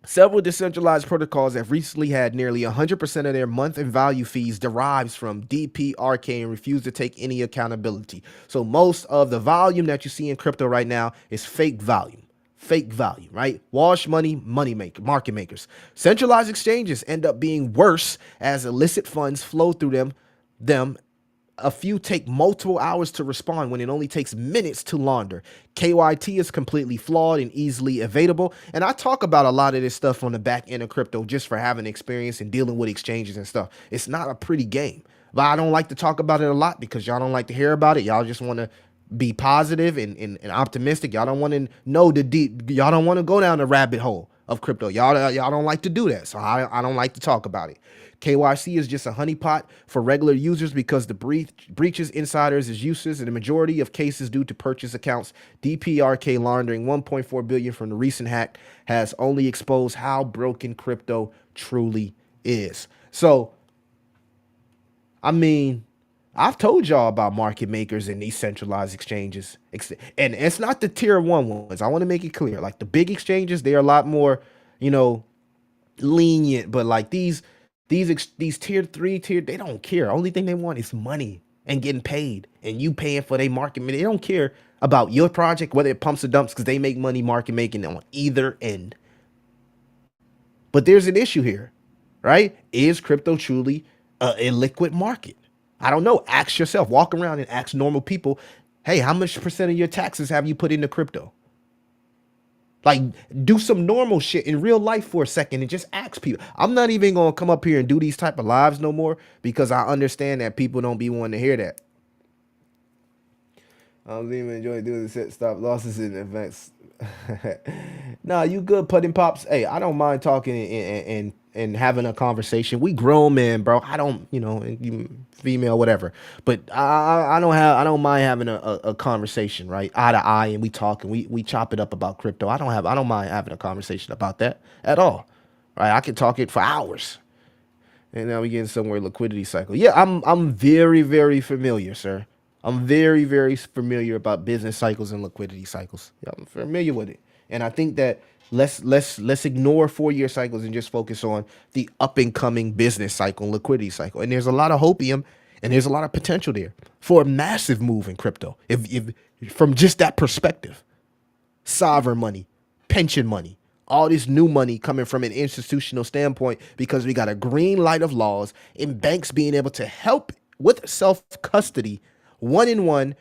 Several decentralized protocols have recently had nearly 100% of their month and value fees derives from DPRK and refuse to take any accountability. So most of the volume that you see in crypto right now is fake volume. Fake value, right? Wash money, market makers. Centralized exchanges end up being worse as illicit funds flow through them. A few take multiple hours to respond when it only takes minutes to launder. KYT is completely flawed and easily evadable. And I talk about a lot of this stuff on the back end of crypto just for having experience and dealing with exchanges and stuff. It's not a pretty game, but I don't like to talk about it a lot because y'all don't like to hear about it. Y'all just want to be positive and optimistic. Y'all don't want to know the deep. Y'all don't want to go down the rabbit hole of crypto. Y'all don't like to do that. So I don't like to talk about it. KYC is just a honeypot for regular users because the breaches insiders is useless in the majority of cases due to purchase accounts. DPRK laundering 1.4 billion from the recent hack has only exposed how broken crypto truly is. So, I mean, I've told y'all about market makers and these centralized exchanges. And it's not the tier one ones. I want to make it clear. Like the big exchanges, they're a lot more, lenient, but like these tier three, they don't care. Only thing they want is money and getting paid, and you paying for their market. They don't care about your project, whether it pumps or dumps, because they make money market making on either end. But there's an issue here, right? Is crypto truly a illiquid market? I don't know. Ask yourself. Walk around and ask normal people, hey, how much percent of your taxes have you put into crypto? Like, do some normal shit in real life for a second and just ask people. I'm not even going to come up here and do these type of lives no more because I understand that people don't be wanting to hear that. I don't even enjoy doing the set stop losses in events. Nah, you good, Pudding Pops. Hey, I don't mind talking and having a conversation. We grown men, bro. I don't, female, whatever. But I don't mind having a conversation, right? Eye to eye, and we talk and we chop it up about crypto. I don't mind having a conversation about that at all. Right? I can talk it for hours. And now we getting somewhere liquidity cycle. Yeah, I'm very, very familiar, sir. I'm very, very familiar about business cycles and liquidity cycles. Yeah, I'm familiar with it. And I think that let's ignore 4-year cycles and just focus on the up and coming business cycle and liquidity cycle. And there's a lot of hopium and there's a lot of potential there for a massive move in crypto. If from just that perspective, sovereign money, pension money, all this new money coming from an institutional standpoint because we got a green light of laws and banks being able to help with self-custody one-in-one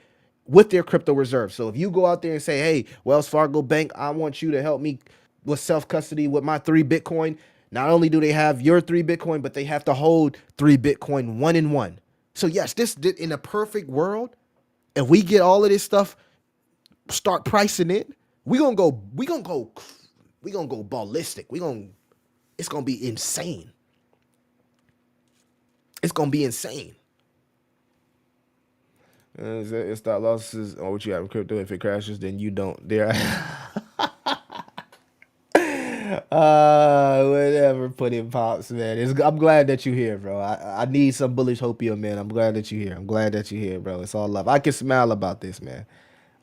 with their crypto reserves. So if you go out there and say, hey, Wells Fargo Bank, I want you to help me with self-custody with my 3 Bitcoin. Not only do they have your 3 Bitcoin, but they have to hold 3 Bitcoin one-in-one. So yes, this in a perfect world, if we get all of this stuff, start pricing it, we're gonna go ballistic. It's gonna be insane. It's gonna be insane. It's stop losses on what you have in crypto. If it crashes, then you don't. There. Whatever. Put in Pops, man. I'm glad that you're here, bro. I need some bullish hopium, man. I'm glad that you're here. I'm glad that you're here, bro. It's all love. I can smile about this, man.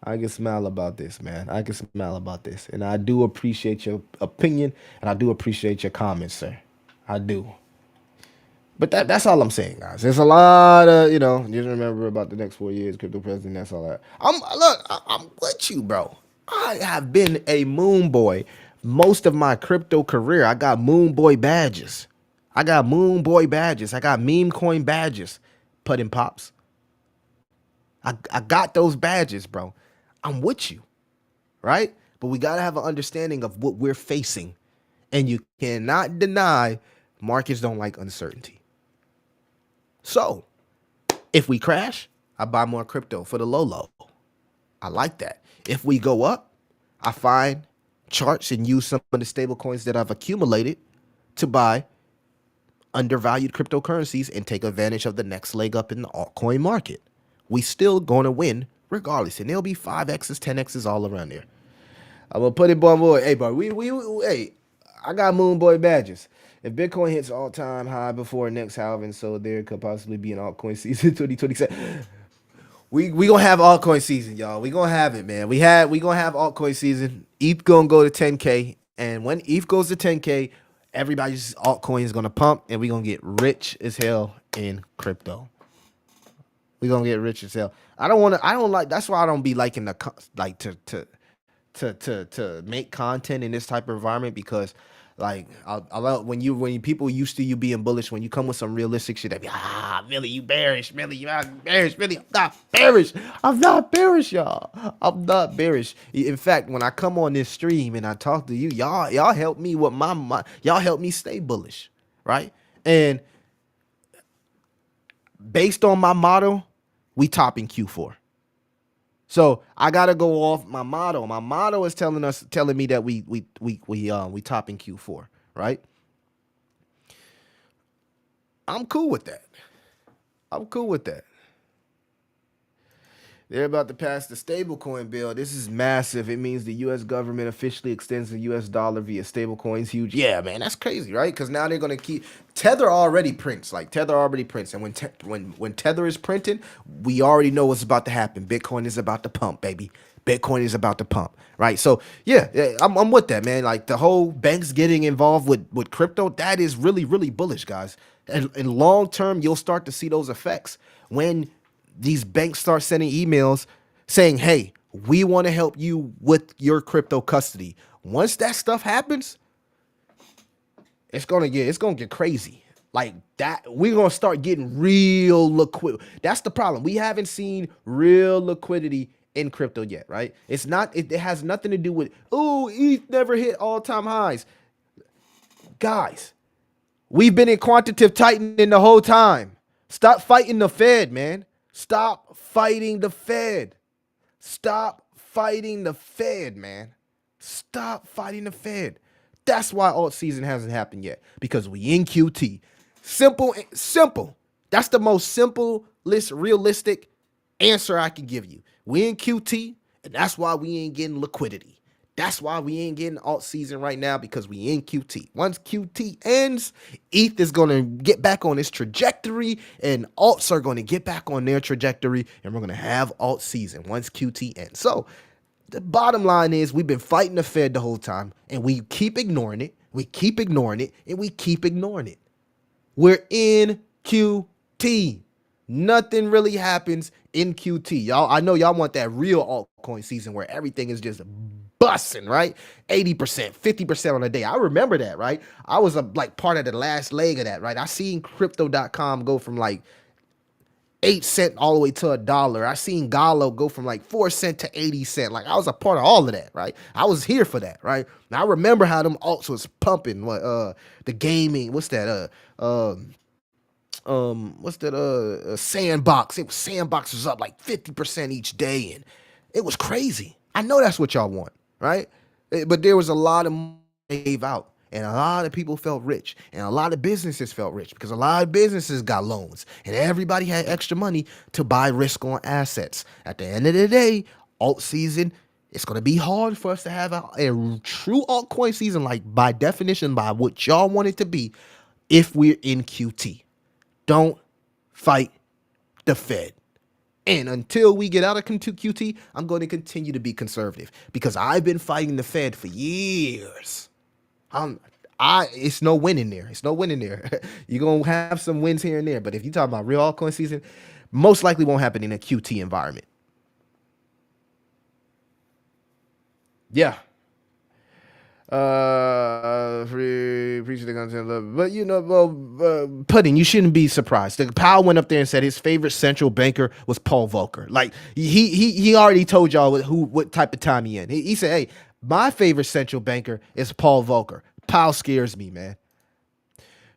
I can smile about this, man. I can smile about this, and I do appreciate your opinion, and I do appreciate your comments, sir. I do. But that's all I'm saying, guys. There's a lot of, just remember about the next 4 years, crypto president. That's all that. I'm with you, bro. I have been a moon boy most of my crypto career. I got moon boy badges. I got moon boy badges. I got meme coin badges. Pudding pops. I got those badges, bro. I'm with you, right? But we gotta have an understanding of what we're facing, and you cannot deny markets don't like uncertainty. So if we crash, I buy more crypto for the low. I like that. If we go up, I find charts and use some of the stable coins that I've accumulated to buy undervalued cryptocurrencies and take advantage of the next leg up in the altcoin market. We still gonna win regardless. And there'll be 5X's, 10X's all around there. I'm gonna put it on board. Hey, bro, hey, I got moon boy badges. If Bitcoin hits all-time high before next halving, so there could possibly be an altcoin season 2027. We gonna have altcoin season, y'all. We gonna have it, man. We gonna have altcoin season. ETH gonna go to 10K, and when ETH goes to 10K, everybody's altcoin is gonna pump, and we gonna get rich as hell in crypto. We gonna get rich as hell. I don't like. That's why I don't be liking to make content in this type of environment, because like when people used to you being bullish, when you come with some realistic shit, they be Millie, you bearish, Millie, you not bearish, Millie, I'm not bearish. I'm not bearish, y'all. I'm not bearish. In fact, when I come on this stream and I talk to you, y'all help me with y'all help me stay bullish, right? And based on my model, we top in Q4. So I gotta go off my model. My model is telling me that we top in Q4, right? I'm cool with that. I'm cool with that. They're about to pass the stablecoin bill. This is massive. It means the U.S. government officially extends the U.S. dollar via stablecoins. Huge. Yeah, man, that's crazy, right? Because now they're gonna keep Tether already prints. Like Tether already prints, and when Tether is printing, we already know what's about to happen. Bitcoin is about to pump, baby. Bitcoin is about to pump, right? So yeah, I'm with that, man. Like the whole banks getting involved with crypto, that is really, really bullish, guys. And in long term, you'll start to see those effects when these banks start sending emails saying, hey, we want to help you with your crypto custody. Once that stuff happens, it's gonna get crazy. Like that, we're gonna start getting real liquid. That's the problem. We haven't seen real liquidity in crypto yet, right? It has nothing to do with, ETH never hit all-time highs. Guys, we've been in quantitative tightening the whole time. Stop fighting the Fed, man. Stop fighting the Fed. Stop fighting the Fed, man. Stop fighting the Fed. That's why alt season hasn't happened yet, because we in QT. Simple. That's the most simplest, realistic answer I can give you. We in QT, and that's why we ain't getting liquidity. That's why we ain't getting alt season right now, because we in QT. Once QT ends, ETH is going to get back on its trajectory, and alts are going to get back on their trajectory, and we're going to have alt season once QT ends. So the bottom line is, we've been fighting the Fed the whole time, and we keep ignoring it. We keep ignoring it, and we keep ignoring it. We're in QT. Nothing really happens in QT. Y'all, I know y'all want that real altcoin season where everything is just busting, right? 80%, 50% on a day. I remember that, right? I was like part of the last leg of that, right? I seen crypto.com go from like 8 cents all the way to $1. I seen Gallo go from like 4 cents to 80 cents. Like I was a part of all of that, right? I was here for that, right? Now I remember how them alts was pumping. The gaming, what's that? Sandbox. Sandbox was up like 50% each day, and it was crazy. I know that's what y'all want, right? But there was a lot of money gave out, and a lot of people felt rich, and a lot of businesses felt rich, because a lot of businesses got loans, and everybody had extra money to buy risk on assets. At the end of the day, alt season, it's going to be hard for us to have a true altcoin season, like by definition, by what y'all want it to be, if we're in QT. Don't fight the Fed. And until we get out of QT, I'm going to continue to be conservative, because I've been fighting the Fed for years. It's no win in there. It's no win in there. You're gonna have some wins here and there, but if you talk about real altcoin season, most likely won't happen in a QT environment. Yeah. Appreciate the content, love. But Pudding, you shouldn't be surprised. The Powell went up there and said his favorite central banker was Paul Volcker. Like he already told y'all what type of time he in. He said, "Hey, my favorite central banker is Paul Volcker." Powell scares me, man.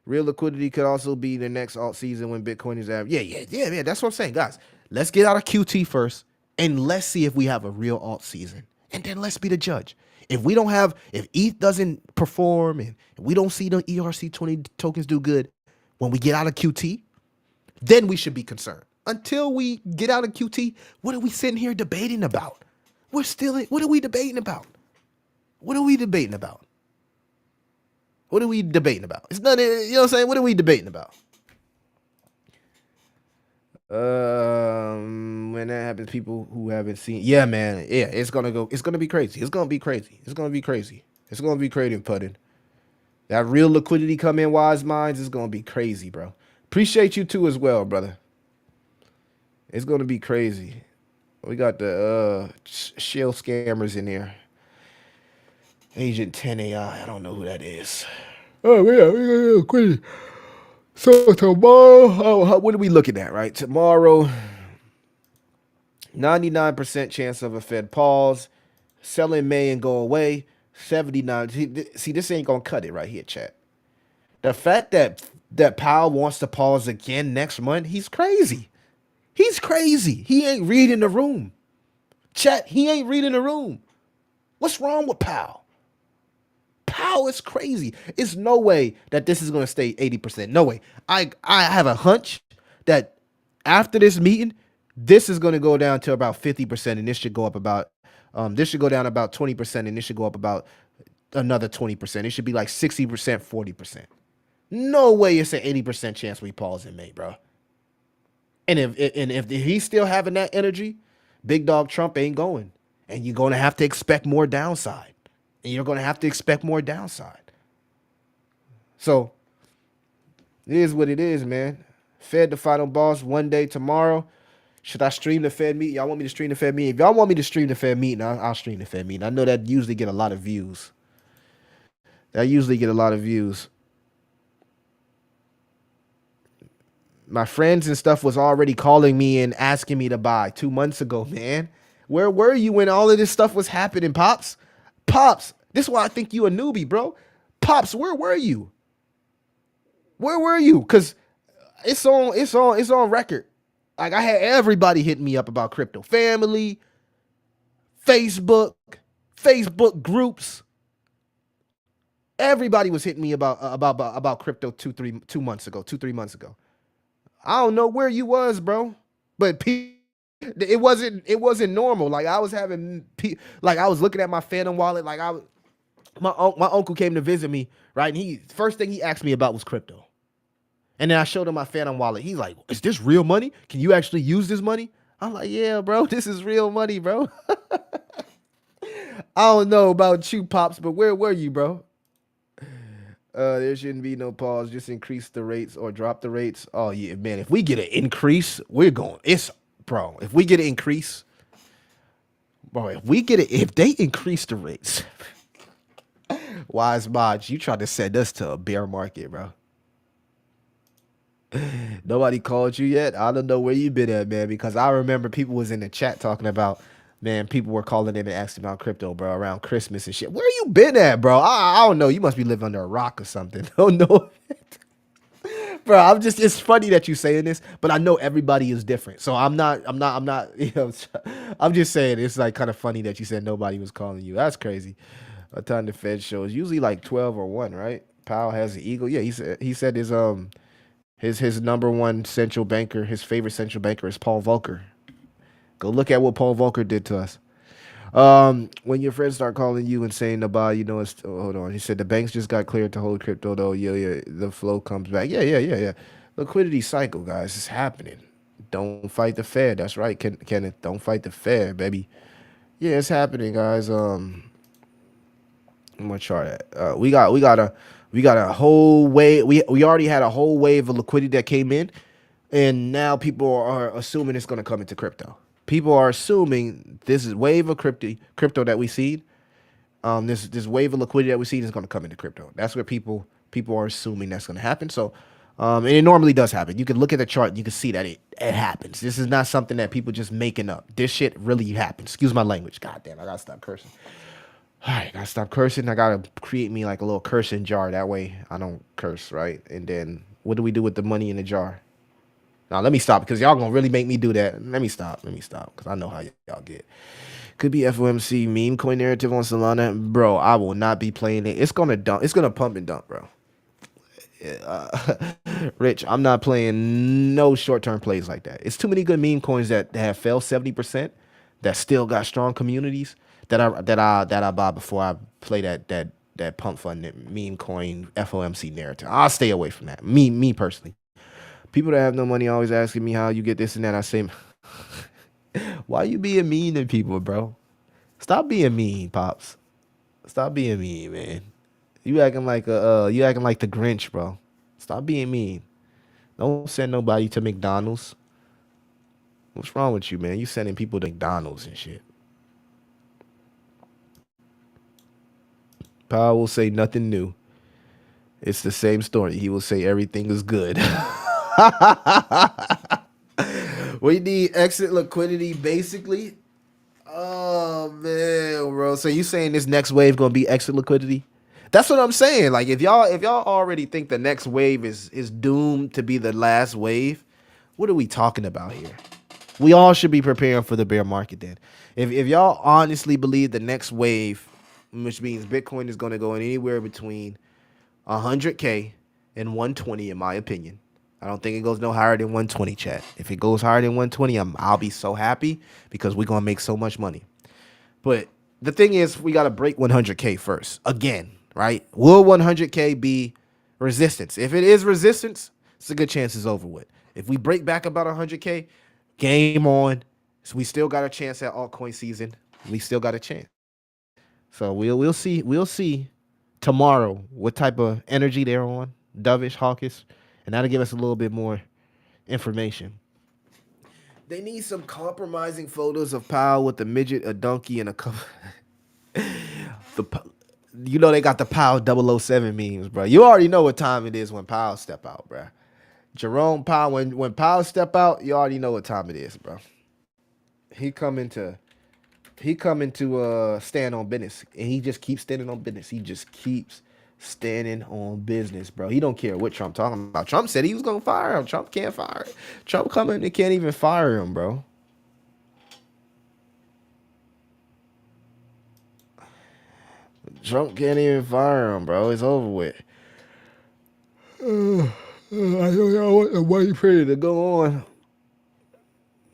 Real liquidity could also be the next alt season when Bitcoin is average. Yeah. That's what I'm saying, guys. Let's get out of QT first, and let's see if we have a real alt season, and then let's be the judge. If we don't have, if ETH doesn't perform, and we don't see the ERC20 tokens do good when we get out of QT, then we should be concerned. Until we get out of QT, what are we sitting here debating about? What are we debating about? What are we debating about? What are we debating about? It's nothing, you know what I'm saying? What are we debating about? When that happens, people who haven't seen, yeah, man, yeah, it's gonna be crazy. It's gonna be crazy. It's gonna be crazy. It's gonna be crazy, Pudding. That real liquidity come in, wise minds, is gonna be crazy, bro. Appreciate you too as well, brother. It's gonna be crazy. We got the shell scammers in here. Agent 10 AI. I don't know who that is. Oh yeah, we got liquidity. So tomorrow, what are we looking at, right? Tomorrow, 99% chance of a Fed pause. Sell in May and go away. 79. See, this ain't gonna cut it right here, chat. The fact that Powell wants to pause again next month, he's crazy. He's crazy. He ain't reading the room. Chat, he ain't reading the room. What's wrong with Powell? Powell is crazy. It's no way that this is going to stay 80%. No way. I have a hunch that after this meeting, this is going to go down to about 50%, and this should go up about this should go down about 20%, and this should go up about another 20%. It should be like 60%, 40%. No way it's an 80% chance we pause in May, bro. And if he's still having that energy, big dog Trump ain't going. And you're going to have to expect more downside. And you're going to have to expect more downside. So it is what it is, man. Fed the final boss one day tomorrow. Should I stream the Fed meeting? Y'all want me to stream the Fed meeting? If y'all want me to stream the Fed meeting, I'll stream the Fed meeting. I know that usually get a lot of views. My friends and stuff was already calling me and asking me to buy 2 months ago, man. Where were you when all of this stuff was happening, Pops? Pops, this is why I think you a newbie, bro. Pops, where were you? Where were you? Cause it's on record. Like I had everybody hitting me up about crypto. Family, Facebook, Facebook groups. Everybody was hitting me about crypto 2 months ago, 2-3 months ago. I don't know where you was, bro, but it wasn't normal. Like I was having, like I was looking at my Phantom wallet. Like my uncle came to visit me, right? And first thing he asked me about was crypto, and then I showed him my Phantom wallet. He's like, "Is this real money? Can you actually use this money?" I'm like, "Yeah, bro, this is real money, bro." I don't know about you, Pops, but where were you, bro? There shouldn't be no pause. Just increase the rates or drop the rates. Oh yeah, man. If we get an increase, we're going. Bro. If we get an increase, bro. If they increase the rates, wise mods, you trying to send us to a bear market, bro. Nobody called you yet. I don't know where you been at, man. Because I remember people was in the chat talking about, man, people were calling in and asking about crypto, bro, around Christmas and shit. Where you been at, bro? I don't know. You must be living under a rock or something. Oh no. Bro, it's funny that you saying this, but I know everybody is different. So I'm not, I'm just saying it's like kind of funny that you said nobody was calling you. That's crazy. A time the Fed shows usually like 12 or 1, right? Powell has the eagle. Yeah, he said his number one central banker, his favorite central banker is Paul Volcker. Go look at what Paul Volcker did to us. When your friends start calling you and saying about, hold on. He said the banks just got cleared to hold crypto though. Yeah. The flow comes back. Yeah. Liquidity cycle, guys, is happening. Don't fight the Fed. That's right, Kenneth. Don't fight the Fed, baby. Yeah, it's happening, guys. my chart at? We got a whole wave. We already had a whole wave of liquidity that came in, and now people are assuming it's going to come into crypto. People are assuming this is wave of crypto that we see. This wave of liquidity that we see is going to come into crypto. That's where people are assuming that's going to happen. So, and it normally does happen. You can look at the chart, and you can see that it happens. This is not something that people just making up. This shit really happens. Excuse my language. God damn, I gotta stop cursing. All right, gotta stop cursing. I gotta create me like a little cursing jar. That way I don't curse, right? And then what do we do with the money in the jar? Now let me stop because y'all gonna really make me do that. Let me stop. Let me stop because I know how y'all get. Could be FOMC meme coin narrative on Solana, bro. I will not be playing it. It's gonna dump. It's gonna pump and dump, bro. Rich, I'm not playing no short term plays like that. It's too many good meme coins that have failed 70% that still got strong communities that I buy before I play that pump fund meme coin FOMC narrative. I'll stay away from that. Me personally. People that have no money always asking me how you get this and that. I say, why you being mean to people, bro? Stop being mean, pops. Stop being mean, man. You acting like the Grinch, bro. Stop being mean. Don't send nobody to McDonald's. What's wrong with you, man? You sending people to McDonald's and shit. Powell will say nothing new. It's the same story. He will say everything is good. We need exit liquidity, basically. Oh man, bro. So you saying this next wave gonna be exit liquidity? That's what I'm saying. Like if y'all already think the next wave is doomed to be the last wave, what are we talking about here? We all should be preparing for the bear market then. If y'all honestly believe the next wave, which means Bitcoin is gonna go in anywhere between 100K and 120, in my opinion. I don't think it goes no higher than 120, chat. If it goes higher than 120, I'll be so happy because we're gonna make so much money. But the thing is, we gotta break 100K first. Again, right? Will 100K be resistance? If it is resistance, it's a good chance it's over with. If we break back about 100K, game on. So we still got a chance at altcoin season. We still got a chance. So we'll see tomorrow what type of energy they're on, dovish, hawkish, and that'll give us a little bit more information. They need some compromising photos of Powell with a midget, a donkey, and a couple. They got the Powell 007 memes, bro. You already know what time it is when Powell step out, bro. Jerome Powell, when Powell step out, you already know what time it is, bro. He coming to stand on business, and he just keeps standing on business. He just keeps standing on business, bro. He don't care what Trump talking about. Trump said he was gonna fire him. Trump can't fire him. Trump coming and can't even fire him, bro. Trump can't even fire him, bro. It's over with. I don't know what the money printed to go on.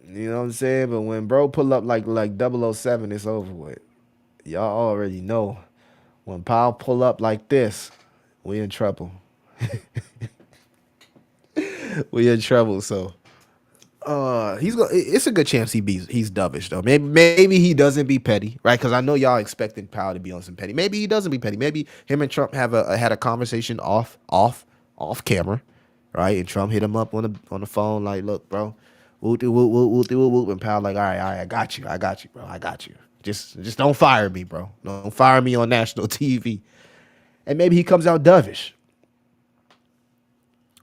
You know what I'm saying? But when bro pull up like 007, it's over with. Y'all already know. When Powell pull up like this, we in trouble. We in trouble. So it's a good chance he's dovish though. Maybe he doesn't be petty, right? Because I know y'all expecting Powell to be on some petty. Maybe he doesn't be petty. Maybe him and Trump had a conversation off camera, right? And Trump hit him up on the phone like, look, bro, whoop, and Powell like, all right, I got you, bro, I got you. Just don't fire me, bro. Don't fire me on national TV. And maybe he comes out dovish.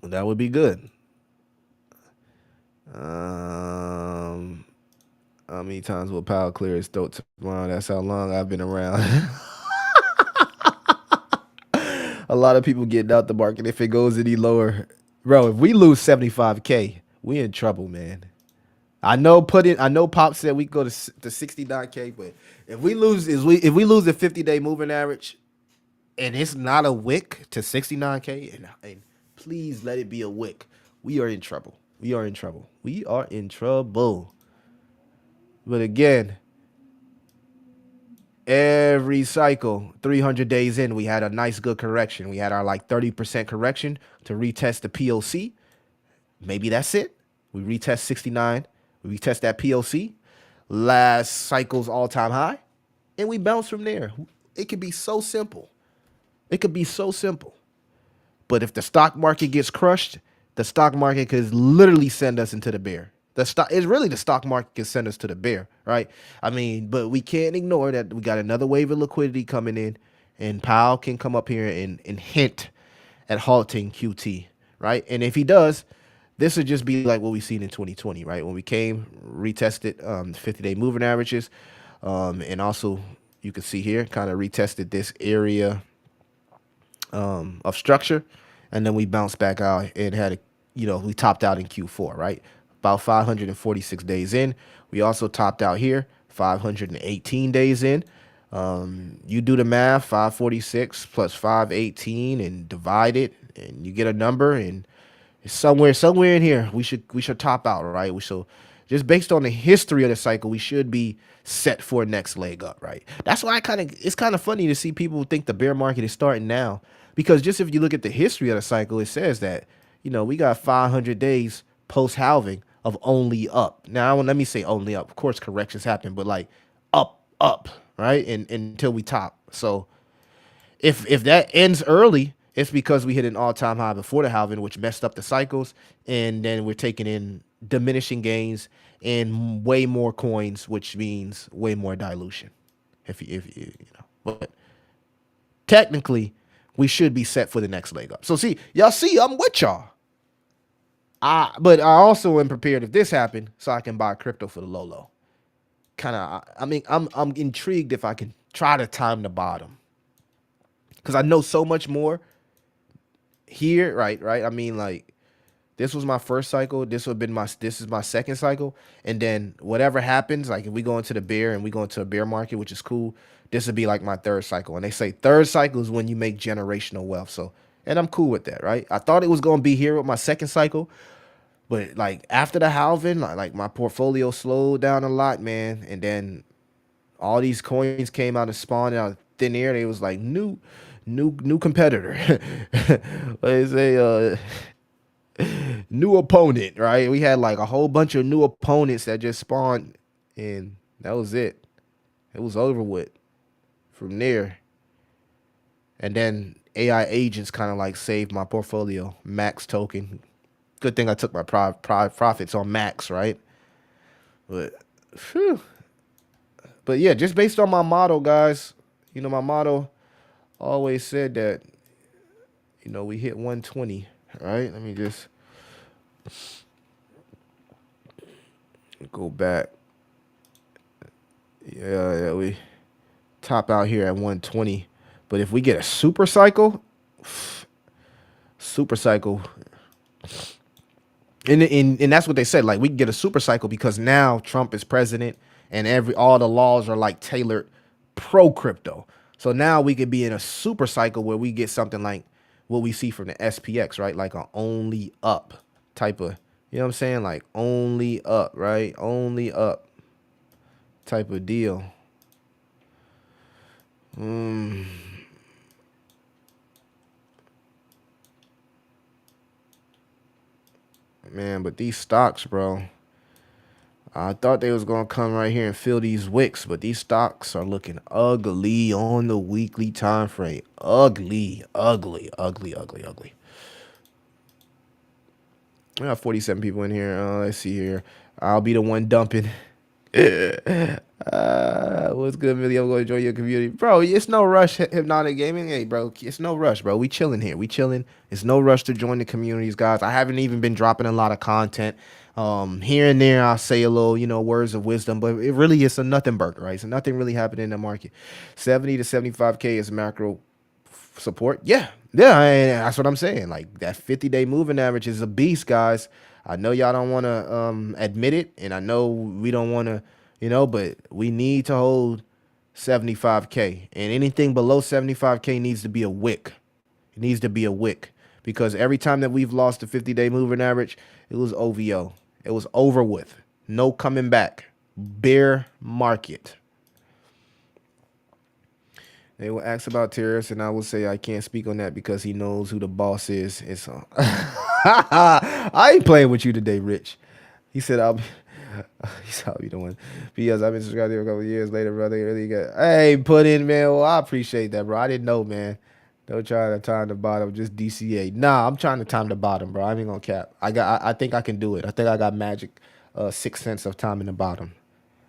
That would be good. How many times will Powell clear his throat tomorrow? That's how long I've been around. A lot of people getting out the market if it goes any lower. Bro, if we lose 75K, we in trouble, man. I know Pop said we go to 69K, but if we lose the 50-day moving average and it's not a wick to 69K, and please let it be a wick, we are in trouble. We are in trouble. But again, every cycle, 300 days in, we had a nice good correction. We had our like 30% correction to retest the POC. Maybe that's it. We retest 69. We retest that POC. Last cycle's all-time high. And we bounce from there. It could be so simple. It could be so simple. But if the stock market gets crushed, the stock market could literally send us into the bear. The stock is really the stock market can send us to the bear, right? I mean, but we can't ignore that we got another wave of liquidity coming in, and Powell can come up here and hint at halting QT, right? And if he does, this would just be like what we seen in 2020, right? When we came, retested 50-day moving averages, and also you can see here, kind of retested this area of structure, and then we bounced back out and had a, we topped out in Q4, right? About 546 days in. We also topped out here 518 days in. You do the math, 546 plus 518 and divide it, and you get a number, and somewhere in here we should top out, right? We should, just based on the history of the cycle, we should be set for a next leg up, right? That's why it's kind of funny to see people think the bear market is starting now, because just if you look at the history of the cycle, it says that we got 500 days post halving of only up. Now let me say only up. Of course, corrections happen, but like up, right? And until we top. So if that ends early, it's because we hit an all-time high before the halving, which messed up the cycles, and then we're taking in diminishing gains and way more coins, which means way more dilution. But technically, we should be set for the next leg up. So see, I'm with y'all. But I also am prepared if this happened, so I can buy crypto for the low. Kind of, I mean, I'm intrigued if I can try to time the bottom, because I know so much more here, right? I mean, like, this was my first cycle. This is my second cycle, and then whatever happens, like if we go into the bear and we go into a bear market, which is cool, this would be like my third cycle. And they say third cycle is when you make generational wealth. So, and I'm cool with that, right? I thought it was gonna be here with my second cycle, but like after the halving, like my portfolio slowed down a lot, man. And then all these coins came out and spawned out of thin air. They was like new competitor. What they say, new opponent, right? We had like a whole bunch of new opponents that just spawned, and that was it. It was over with from there. And then AI agents kind of like saved my portfolio. Max token. Good thing I took my profits on Max, right? But, phew. But yeah, just based on my model, guys. My model always said that we hit 120, right? Let me just go back. Yeah, we top out here at 120. But if we get a super cycle, and that's what they said. Like, we can get a super cycle because now Trump is president, and all the laws are like tailored pro crypto. So now we could be in a super cycle where we get something like what we see from the SPX, right? Like a only up type of, you know what I'm saying? Like only up, right? Only up type of deal. Man, but these stocks, bro, I thought they was gonna come right here and fill these wicks, but these stocks are looking ugly on the weekly time frame. Ugly, ugly, ugly, ugly, ugly. I got 47 people in here. Let's see here. I'll be the one dumping. What's good, Millie? I'm going to join your community. Bro, it's no rush, Hypnotic Gaming. Hey, bro, it's no rush, bro. We chilling here. We chilling. It's no rush to join the communities, guys. I haven't even been dropping a lot of content. Here and there, I'll say a little, words of wisdom, but it really is a nothing burger, right? So nothing really happening in the market. 70 to 75K is macro support. Yeah. That's what I'm saying. Like, that 50-day moving average is a beast, guys. I know y'all don't want to admit it, and I know we don't want to, but we need to hold 75K, and anything below 75K needs to be a wick. It needs to be a wick, because every time that we've lost the 50-day moving average, it was OVO. It was over with. No coming back. Bear market. They will ask about tariffs, and I will say I can't speak on that because he knows who the boss is. It's I ain't playing with you today, Rich. He said I'll be. He said I'll be the one. Because I've been subscribed to a couple of years later, brother. Really good. Hey, put in, man. Well, I appreciate that, bro. I didn't know, man. Don't try to time the bottom, just DCA. Nah, I'm trying to time the bottom, bro. I ain't gonna cap. I think I can do it. I think I got magic, sixth sense of timing the bottom.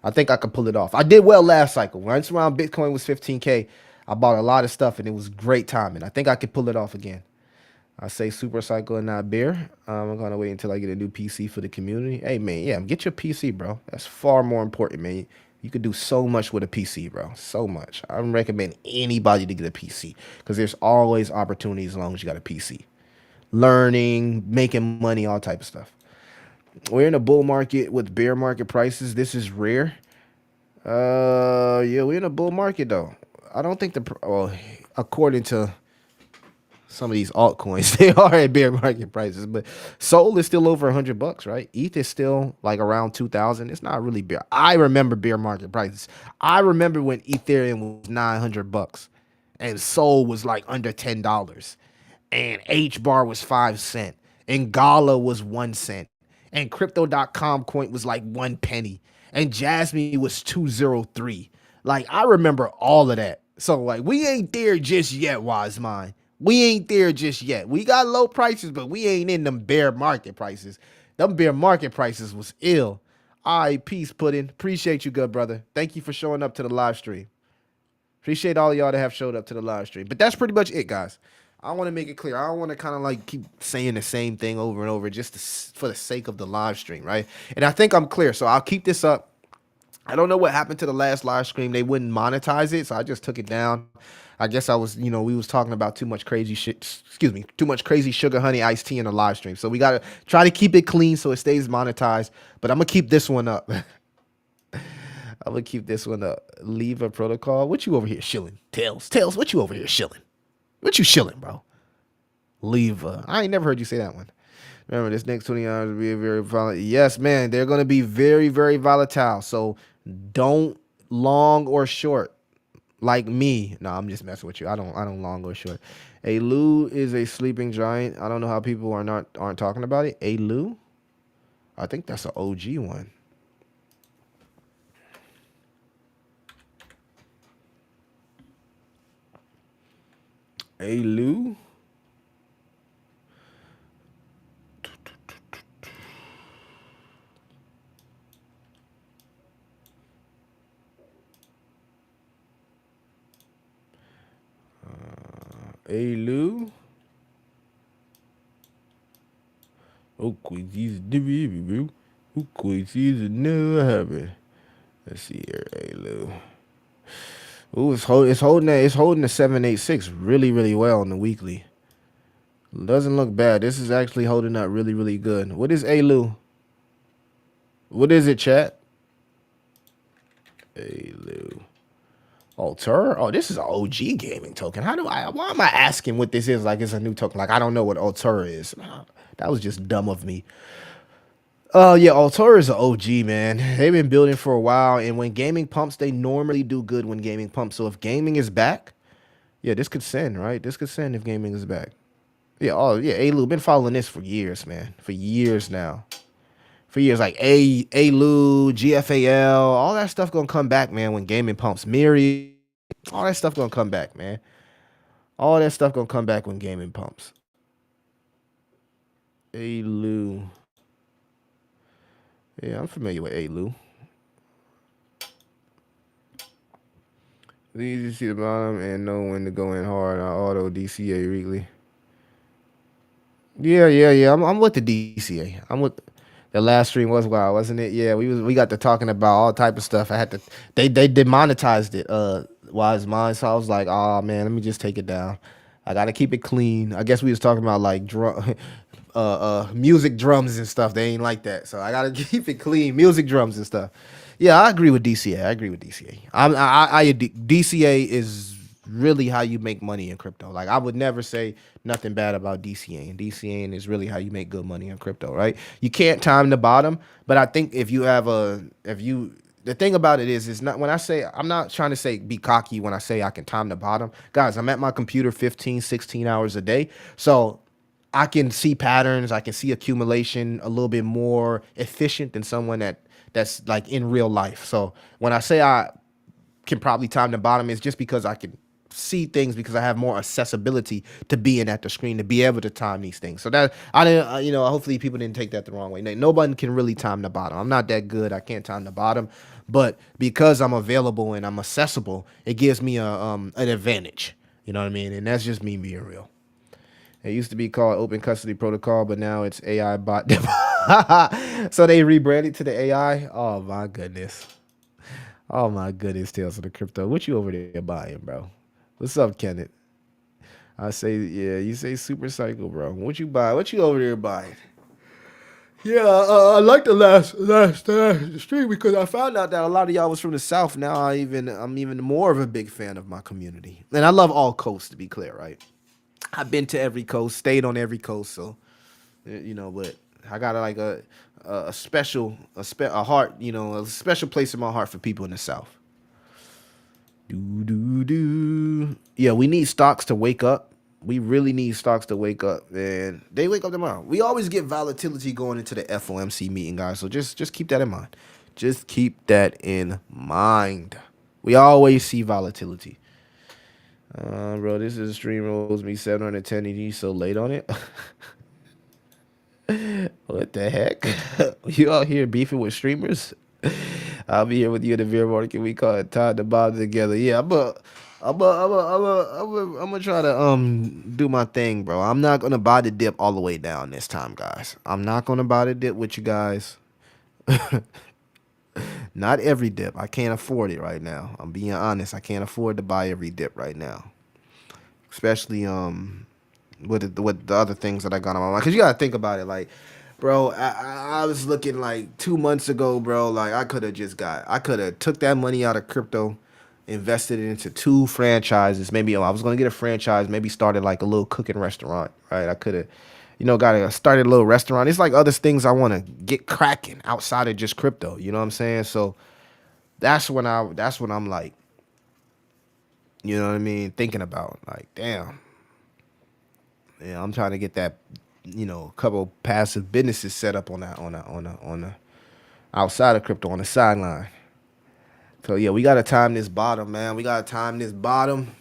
I think I can pull it off. I did well last cycle. Once around Bitcoin was 15K, I bought a lot of stuff and it was great timing. I think I could pull it off again. I say super cycle and not bear. I'm gonna wait until I get a new PC for the community. Hey man, yeah, get your PC, bro. That's far more important, man. You could do so much with a PC, bro. So much. I recommend anybody to get a PC because there's always opportunities as long as you got a PC. Learning, making money, all type of stuff. We're in a bull market with bear market prices. This is rare. Yeah, we're in a bull market though. I don't think well, according to some of these altcoins, they are at bear market prices, but Sol is still over $100, right? ETH is still like around 2,000. It's not really bear. I remember bear market prices. I remember when Ethereum was $900 and Sol was like under $10 and H bar was 5 cents and Gala was 1 cent and crypto.com coin was like 1 penny and Jasmine was 203. Like I remember all of that. So like we ain't there just yet, wise mind. We ain't there just yet. We got low prices, but we ain't in them bear market prices. Them bear market prices was ill. All right, peace, Puddin. Appreciate you, good brother. Thank you for showing up to the live stream. Appreciate all of y'all that have showed up to the live stream. But that's pretty much it, guys. I want to make it clear. I don't want to kind of like keep saying the same thing over and over just for the sake of the live stream, right? And I think I'm clear. So I'll keep this up. I don't know what happened to the last live stream. They wouldn't monetize it, so I just took it down. I guess I was, we was talking about too much crazy shit. Excuse me, too much crazy sugar honey iced tea in the live stream. So we gotta try to keep it clean so it stays monetized. But I'm gonna keep this one up. I'm gonna keep this one up. Leave a protocol. What you over here shilling? Tails. What you over here shilling? What you shilling, bro? Leave. I ain't never heard you say that one. Remember, this next 20 hours will be very volatile. Yes, man, they're gonna be very, very volatile. So don't long or short like me. No, I'm just messing with you. I don't long or short. A Lou is a sleeping giant. I don't know how people aren't talking about it. A Lou? I think that's an OG one. A Lou? A Lou? Oh, Queezy's the Who Queezy's never happen. Let's see here, A Lou. Ooh, it's holding the 786 really, really well on the weekly. Doesn't look bad. This is actually holding up really, really good. What is A Lou? What is it, chat? A Lou. Alter? Oh, this is an OG gaming token. Why am I asking what this is like it's a new token? Like I don't know what Alter is. That was just dumb of me. Yeah, Alter is an OG, man. They've been building for a while, and when gaming pumps, they normally do good when gaming pumps. So if gaming is back, yeah, this could send, right? This could send if gaming is back. Yeah, oh yeah, A-Lou, been following this for years, man. For years now. For years, like A-Lou, GFAL, all that stuff gonna come back, man, when gaming pumps. Miri, all that stuff gonna come back, man. All that stuff gonna come back when gaming pumps. A-Lou. Yeah, I'm familiar with A-Lou. It's easy to see the bottom and know when to go in hard on auto DCA weekly. Yeah. I'm with the DCA. I'm with the last stream was wild, wasn't it? Yeah, we got to talking about all type of stuff. I had to they demonetized it, wise mind. So I was like, oh man, let me just take it down. I gotta keep it clean. I guess we was talking about like music drums and stuff. They ain't like that. So I gotta keep it clean. Music drums and stuff. Yeah, I agree with DCA. I agree with DCA. DCA is really how you make money in crypto. Like I would never say nothing bad about DCA. And DCA is really how you make good money in crypto, right? You can't time the bottom, but I think the thing about it is not when I say I'm not trying to say be cocky when I say I can time the bottom. Guys, I'm at my computer 15, 16 hours a day. So I can see patterns, I can see accumulation a little bit more efficient than someone that's like in real life. So when I say I can probably time the bottom, it's just because I can see things because I have more accessibility to being at the screen to be able to time these things. So that I didn't, hopefully people didn't take that the wrong way. Nobody can really time the bottom. I'm not that good. I can't time the bottom, but because I'm available and I'm accessible, it gives me a an advantage. You know what I mean? And that's just me being real. It used to be called Open Custody Protocol, but now it's AI bot. So they rebranded to the AI. Oh my goodness. Oh my goodness, Tales of the Crypto. What you over there buying, bro? What's up, Kenneth? I say, yeah, you say Super Cycle, bro. What you buy? What you over there buying? Yeah, I like the last stream because I found out that a lot of y'all was from the South. Now I'm even more of a big fan of my community, and I love all coasts to be clear, right? I've been to every coast, stayed on every coast, so but I got like a special a heart, a special place in my heart for people in the South. Do do do. Yeah, we need stocks to wake up. We really need stocks to wake up, and they wake up tomorrow. We always get volatility going into the FOMC meeting, guys. So just keep that in mind. Just keep that in mind. We always see volatility. Bro, this is a stream rolls me 710 ED so late on it. What the heck? You out here beefing with streamers? I'll be here with you in the beer market. We call it time to bond together. Yeah, I'm gonna try to do my thing, bro. I'm not gonna buy the dip all the way down this time, guys. I'm not gonna buy the dip with you guys. Not every dip. I can't afford it right now. I'm being honest. I can't afford to buy every dip right now, especially with the other things that I got on my mind. Cause you gotta think about it, like, bro, I was looking like 2 months ago, bro. Like I could have took that money out of crypto, invested it into 2 franchises. Maybe I was gonna get a franchise, maybe started like a little cooking restaurant, right? I could have, started a little restaurant. It's like other things I want to get cracking outside of just crypto. You know what I'm saying? So that's when I'm like, you know what I mean, thinking about like, damn. Yeah, I'm trying to get that, couple passive businesses set up on the outside of crypto on the sideline. So yeah, we gotta time this bottom, man. We gotta time this bottom.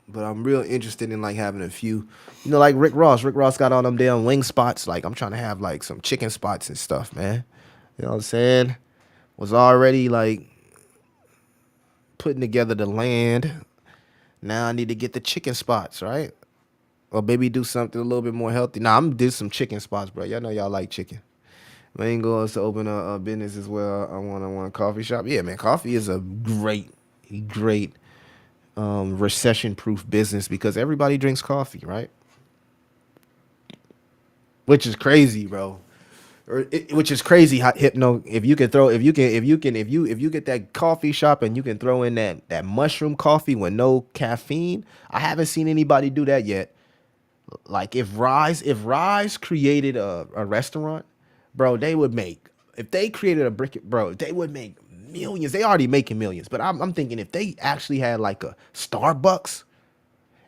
But I'm real interested in like having a few, like Rick Ross. Rick Ross got all them damn wing spots. Like I'm trying to have like some chicken spots and stuff, man. You know what I'm saying? Was already like putting together the land. Now I need to get the chicken spots, right? Or maybe do something a little bit more healthy. Nah, I'm gonna do some chicken spots, bro. Y'all know y'all like chicken. Main goal is to open a business as well. I want a coffee shop. Yeah, man, coffee is a great recession-proof business because everybody drinks coffee, right? Which is crazy, bro. Which is crazy how hypno. If you get that coffee shop and you can throw in that mushroom coffee with no caffeine. I haven't seen anybody do that yet. Like if Rise created a restaurant, bro, they would make if they created a brick, bro, they would make millions. They already making millions, but I'm thinking if they actually had like a Starbucks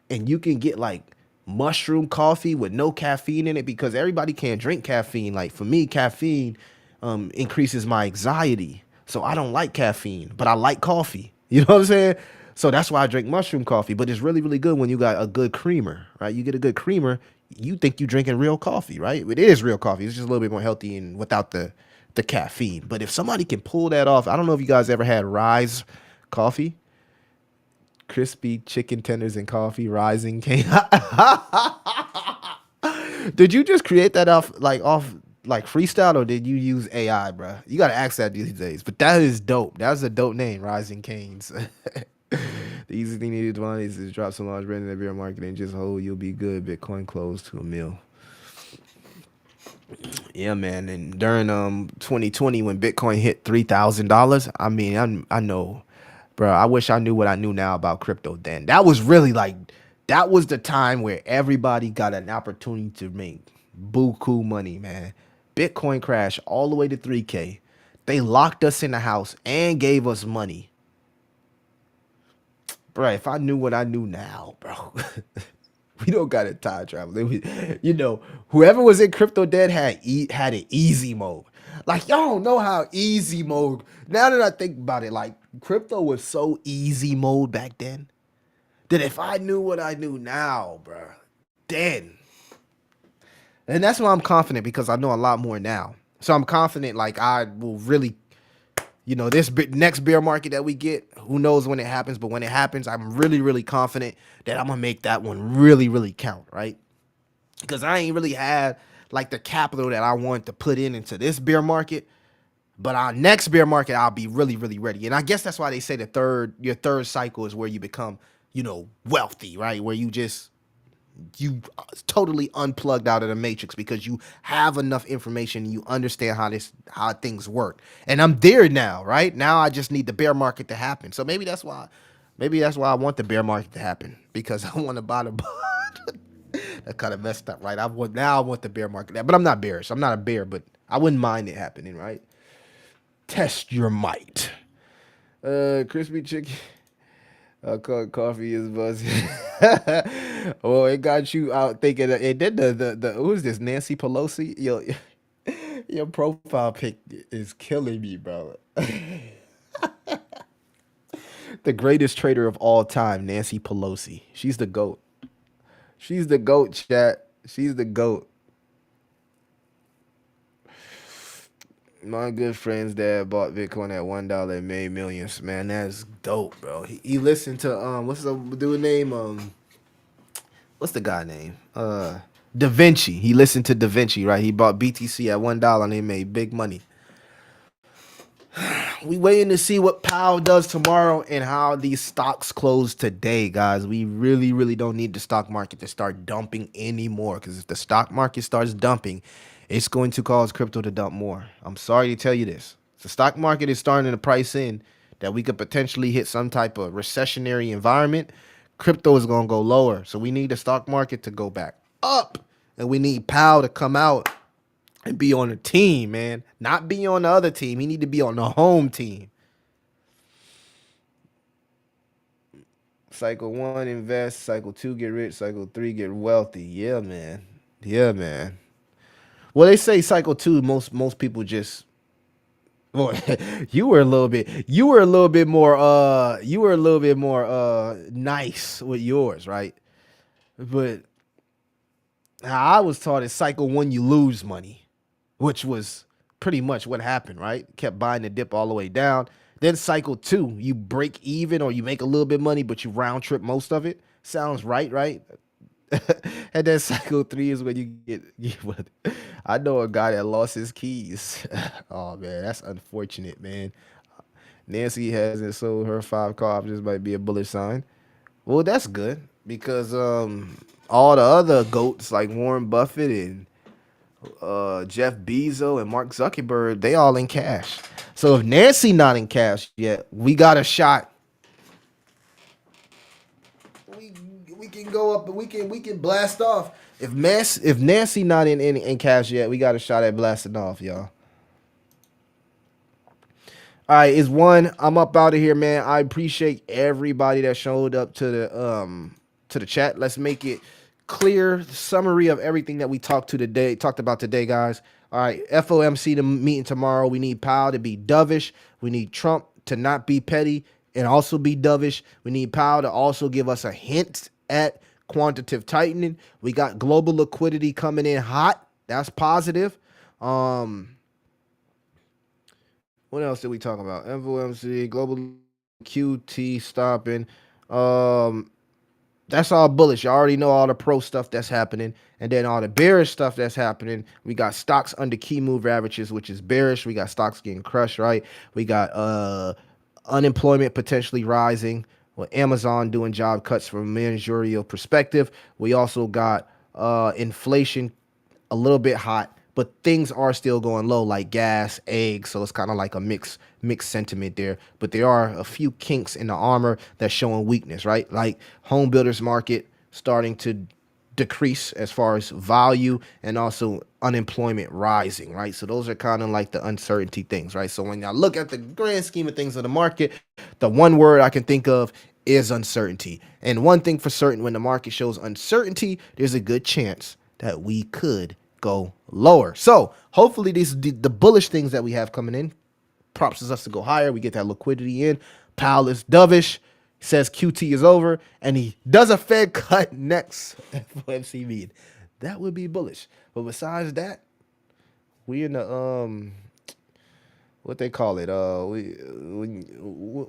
and you can get like mushroom coffee with no caffeine in it because everybody can't drink caffeine. Like for me, caffeine increases my anxiety, so I don't like caffeine, but I like coffee. You know what I'm saying? So that's why I drink mushroom coffee. But it's really, really good when you got a good creamer, right? You get a good creamer, you think you drinking real coffee, right? It is real coffee. It's just a little bit more healthy and without the caffeine. But if somebody can pull that off, I don't know if you guys ever had Rise coffee, crispy chicken tenders and coffee, rising cane. Did you just create that off like freestyle or did you use AI, bro? You gotta ask that these days. But that is dope. That's a dope name, Rising Canes. The easiest thing to do is to drop some large brand in the beer market and just hold. You'll be good. Bitcoin close to a mil. Yeah, man. And during 2020 when Bitcoin hit $3,000, I mean, I know, bro. I wish I knew what I knew now about crypto then. That was really like that was the time where everybody got an opportunity to make buku money, man. Bitcoin crashed all the way to 3K. They locked us in the house and gave us money. Bro, if I knew what I knew now, bro. We don't got to time travel. Whoever was in crypto dead had an easy mode. Like y'all don't know how easy mode. Now that I think about it, like crypto was so easy mode back then. that if I knew what I knew now, bro, then. And that's why I'm confident because I know a lot more now. So I'm confident like I will really, this next bear market that we get, who knows when it happens, but when it happens, I'm really, really confident that I'm going to make that one really, really count, right? Because I ain't really had like the capital that I want to put into this bear market. But our next bear market, I'll be really, really ready. And I guess that's why they say your third cycle is where you become, wealthy, right? Where you totally unplugged out of the matrix because you have enough information, you understand how things work. And I'm there now, right? Now I just need the bear market to happen. So maybe that's why I want the bear market to happen, because I want to buy the bond. That kind of messed up, right? I want the bear market, but I'm not bearish. I'm not a bear, but I wouldn't mind it happening, right? Test your might. Crispy chicken. Coffee is buzzing. Well, it got you out thinking. It did the who is this? Nancy Pelosi. Your profile pic is killing me, bro. The greatest trader of all time, Nancy Pelosi. She's the goat. She's the goat, chat. She's the goat. My good friend's dad bought Bitcoin at $1 and made millions. Man, that's dope, bro. He listened to what's the dude name? What's the guy name? Da Vinci. He listened to Da Vinci, right? He bought BTC at $1 and he made big money. We waiting to see what Powell does tomorrow and how these stocks close today, guys. We really, really don't need the stock market to start dumping anymore, because if the stock market starts dumping, it's going to cause crypto to dump more. I'm sorry to tell you this. The stock market is starting to price in that we could potentially hit some type of recessionary environment. Crypto is going to go lower. So we need the stock market to go back up. And we need Powell to come out and be on the team, man. Not be on the other team. He need to be on the home team. Cycle 1, invest. Cycle 2, get rich. Cycle 3, get wealthy. Yeah, man. Yeah, man. Well, they say cycle 2, most people just. Well, you were a little bit more nice with yours, right? But how I was taught is cycle 1 you lose money, which was pretty much what happened, right? Kept buying the dip all the way down. Then cycle 2, you break even or you make a little bit of money, but you round trip most of it. Sounds right? And then cycle 3 is when you get. I know a guy that lost his keys. Oh man, that's unfortunate, man. Nancy hasn't sold her 5 car options. Might be a bullish sign. Well, that's good because all the other goats like Warren Buffett and Jeff Bezos and Mark Zuckerberg, they all in cash. So if Nancy not in cash yet, we got a shot. We can go up, we can blast off. If Nancy not in cash yet, we got a shot at blasting off, y'all. All right, is one. I'm up out of here, man. I appreciate everybody that showed up to the chat. Let's make it clear summary of everything that we talked about today, guys. All right, FOMC the meeting tomorrow. We need Powell to be dovish. We need Trump to not be petty and also be dovish. We need Powell to also give us a hint at quantitative tightening. We got global liquidity coming in hot. That's positive. What else did we talk about? FOMC, global QT stopping. That's all bullish. You already know all the pro stuff that's happening. And then all the bearish stuff that's happening. We got stocks under key move averages, which is bearish. We got stocks getting crushed, right? We got unemployment potentially rising, with Amazon doing job cuts from a managerial perspective. We also got inflation a little bit hot, but things are still going low, like gas, eggs. So it's kind of like a mixed sentiment there. But there are a few kinks in the armor that's showing weakness, right? Like home builders market starting to decrease as far as value, and also unemployment rising, right? So those are kind of like the uncertainty things, right? So when I look at the grand scheme of things of the market, the one word I can think of is uncertainty. And one thing for certain, when the market shows uncertainty, there's a good chance that we could go lower. So hopefully the bullish things that we have coming in prompts us to go higher. We get that liquidity in. Powell is dovish. says QT is over, and he does a Fed cut next FOMC meeting. That would be bullish. But besides that, we in the what they call it?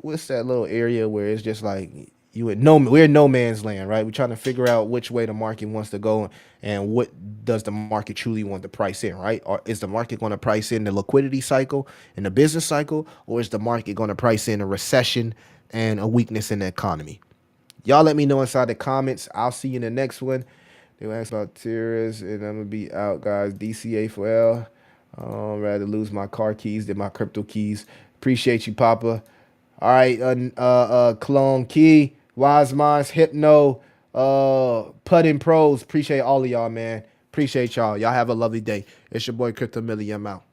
What's that little area where it's just like we're in no man's land, right? We're trying to figure out which way the market wants to go and what does the market truly want to price in, right? Or is the market going to price in the liquidity cycle and the business cycle, or is the market going to price in a recession and a weakness in the economy? Y'all let me know inside the comments. I'll see you in the next one. They will ask about Tariffs, and I'm gonna be out, guys. DCA for L. Rather lose my car keys than my crypto keys. Appreciate you, Papa. All right, Clone Key, Wise Minds, Hypno, Pudding Pros. Appreciate all of y'all, man. Appreciate y'all. Y'all have a lovely day. It's your boy Crypto Millie. I'm out.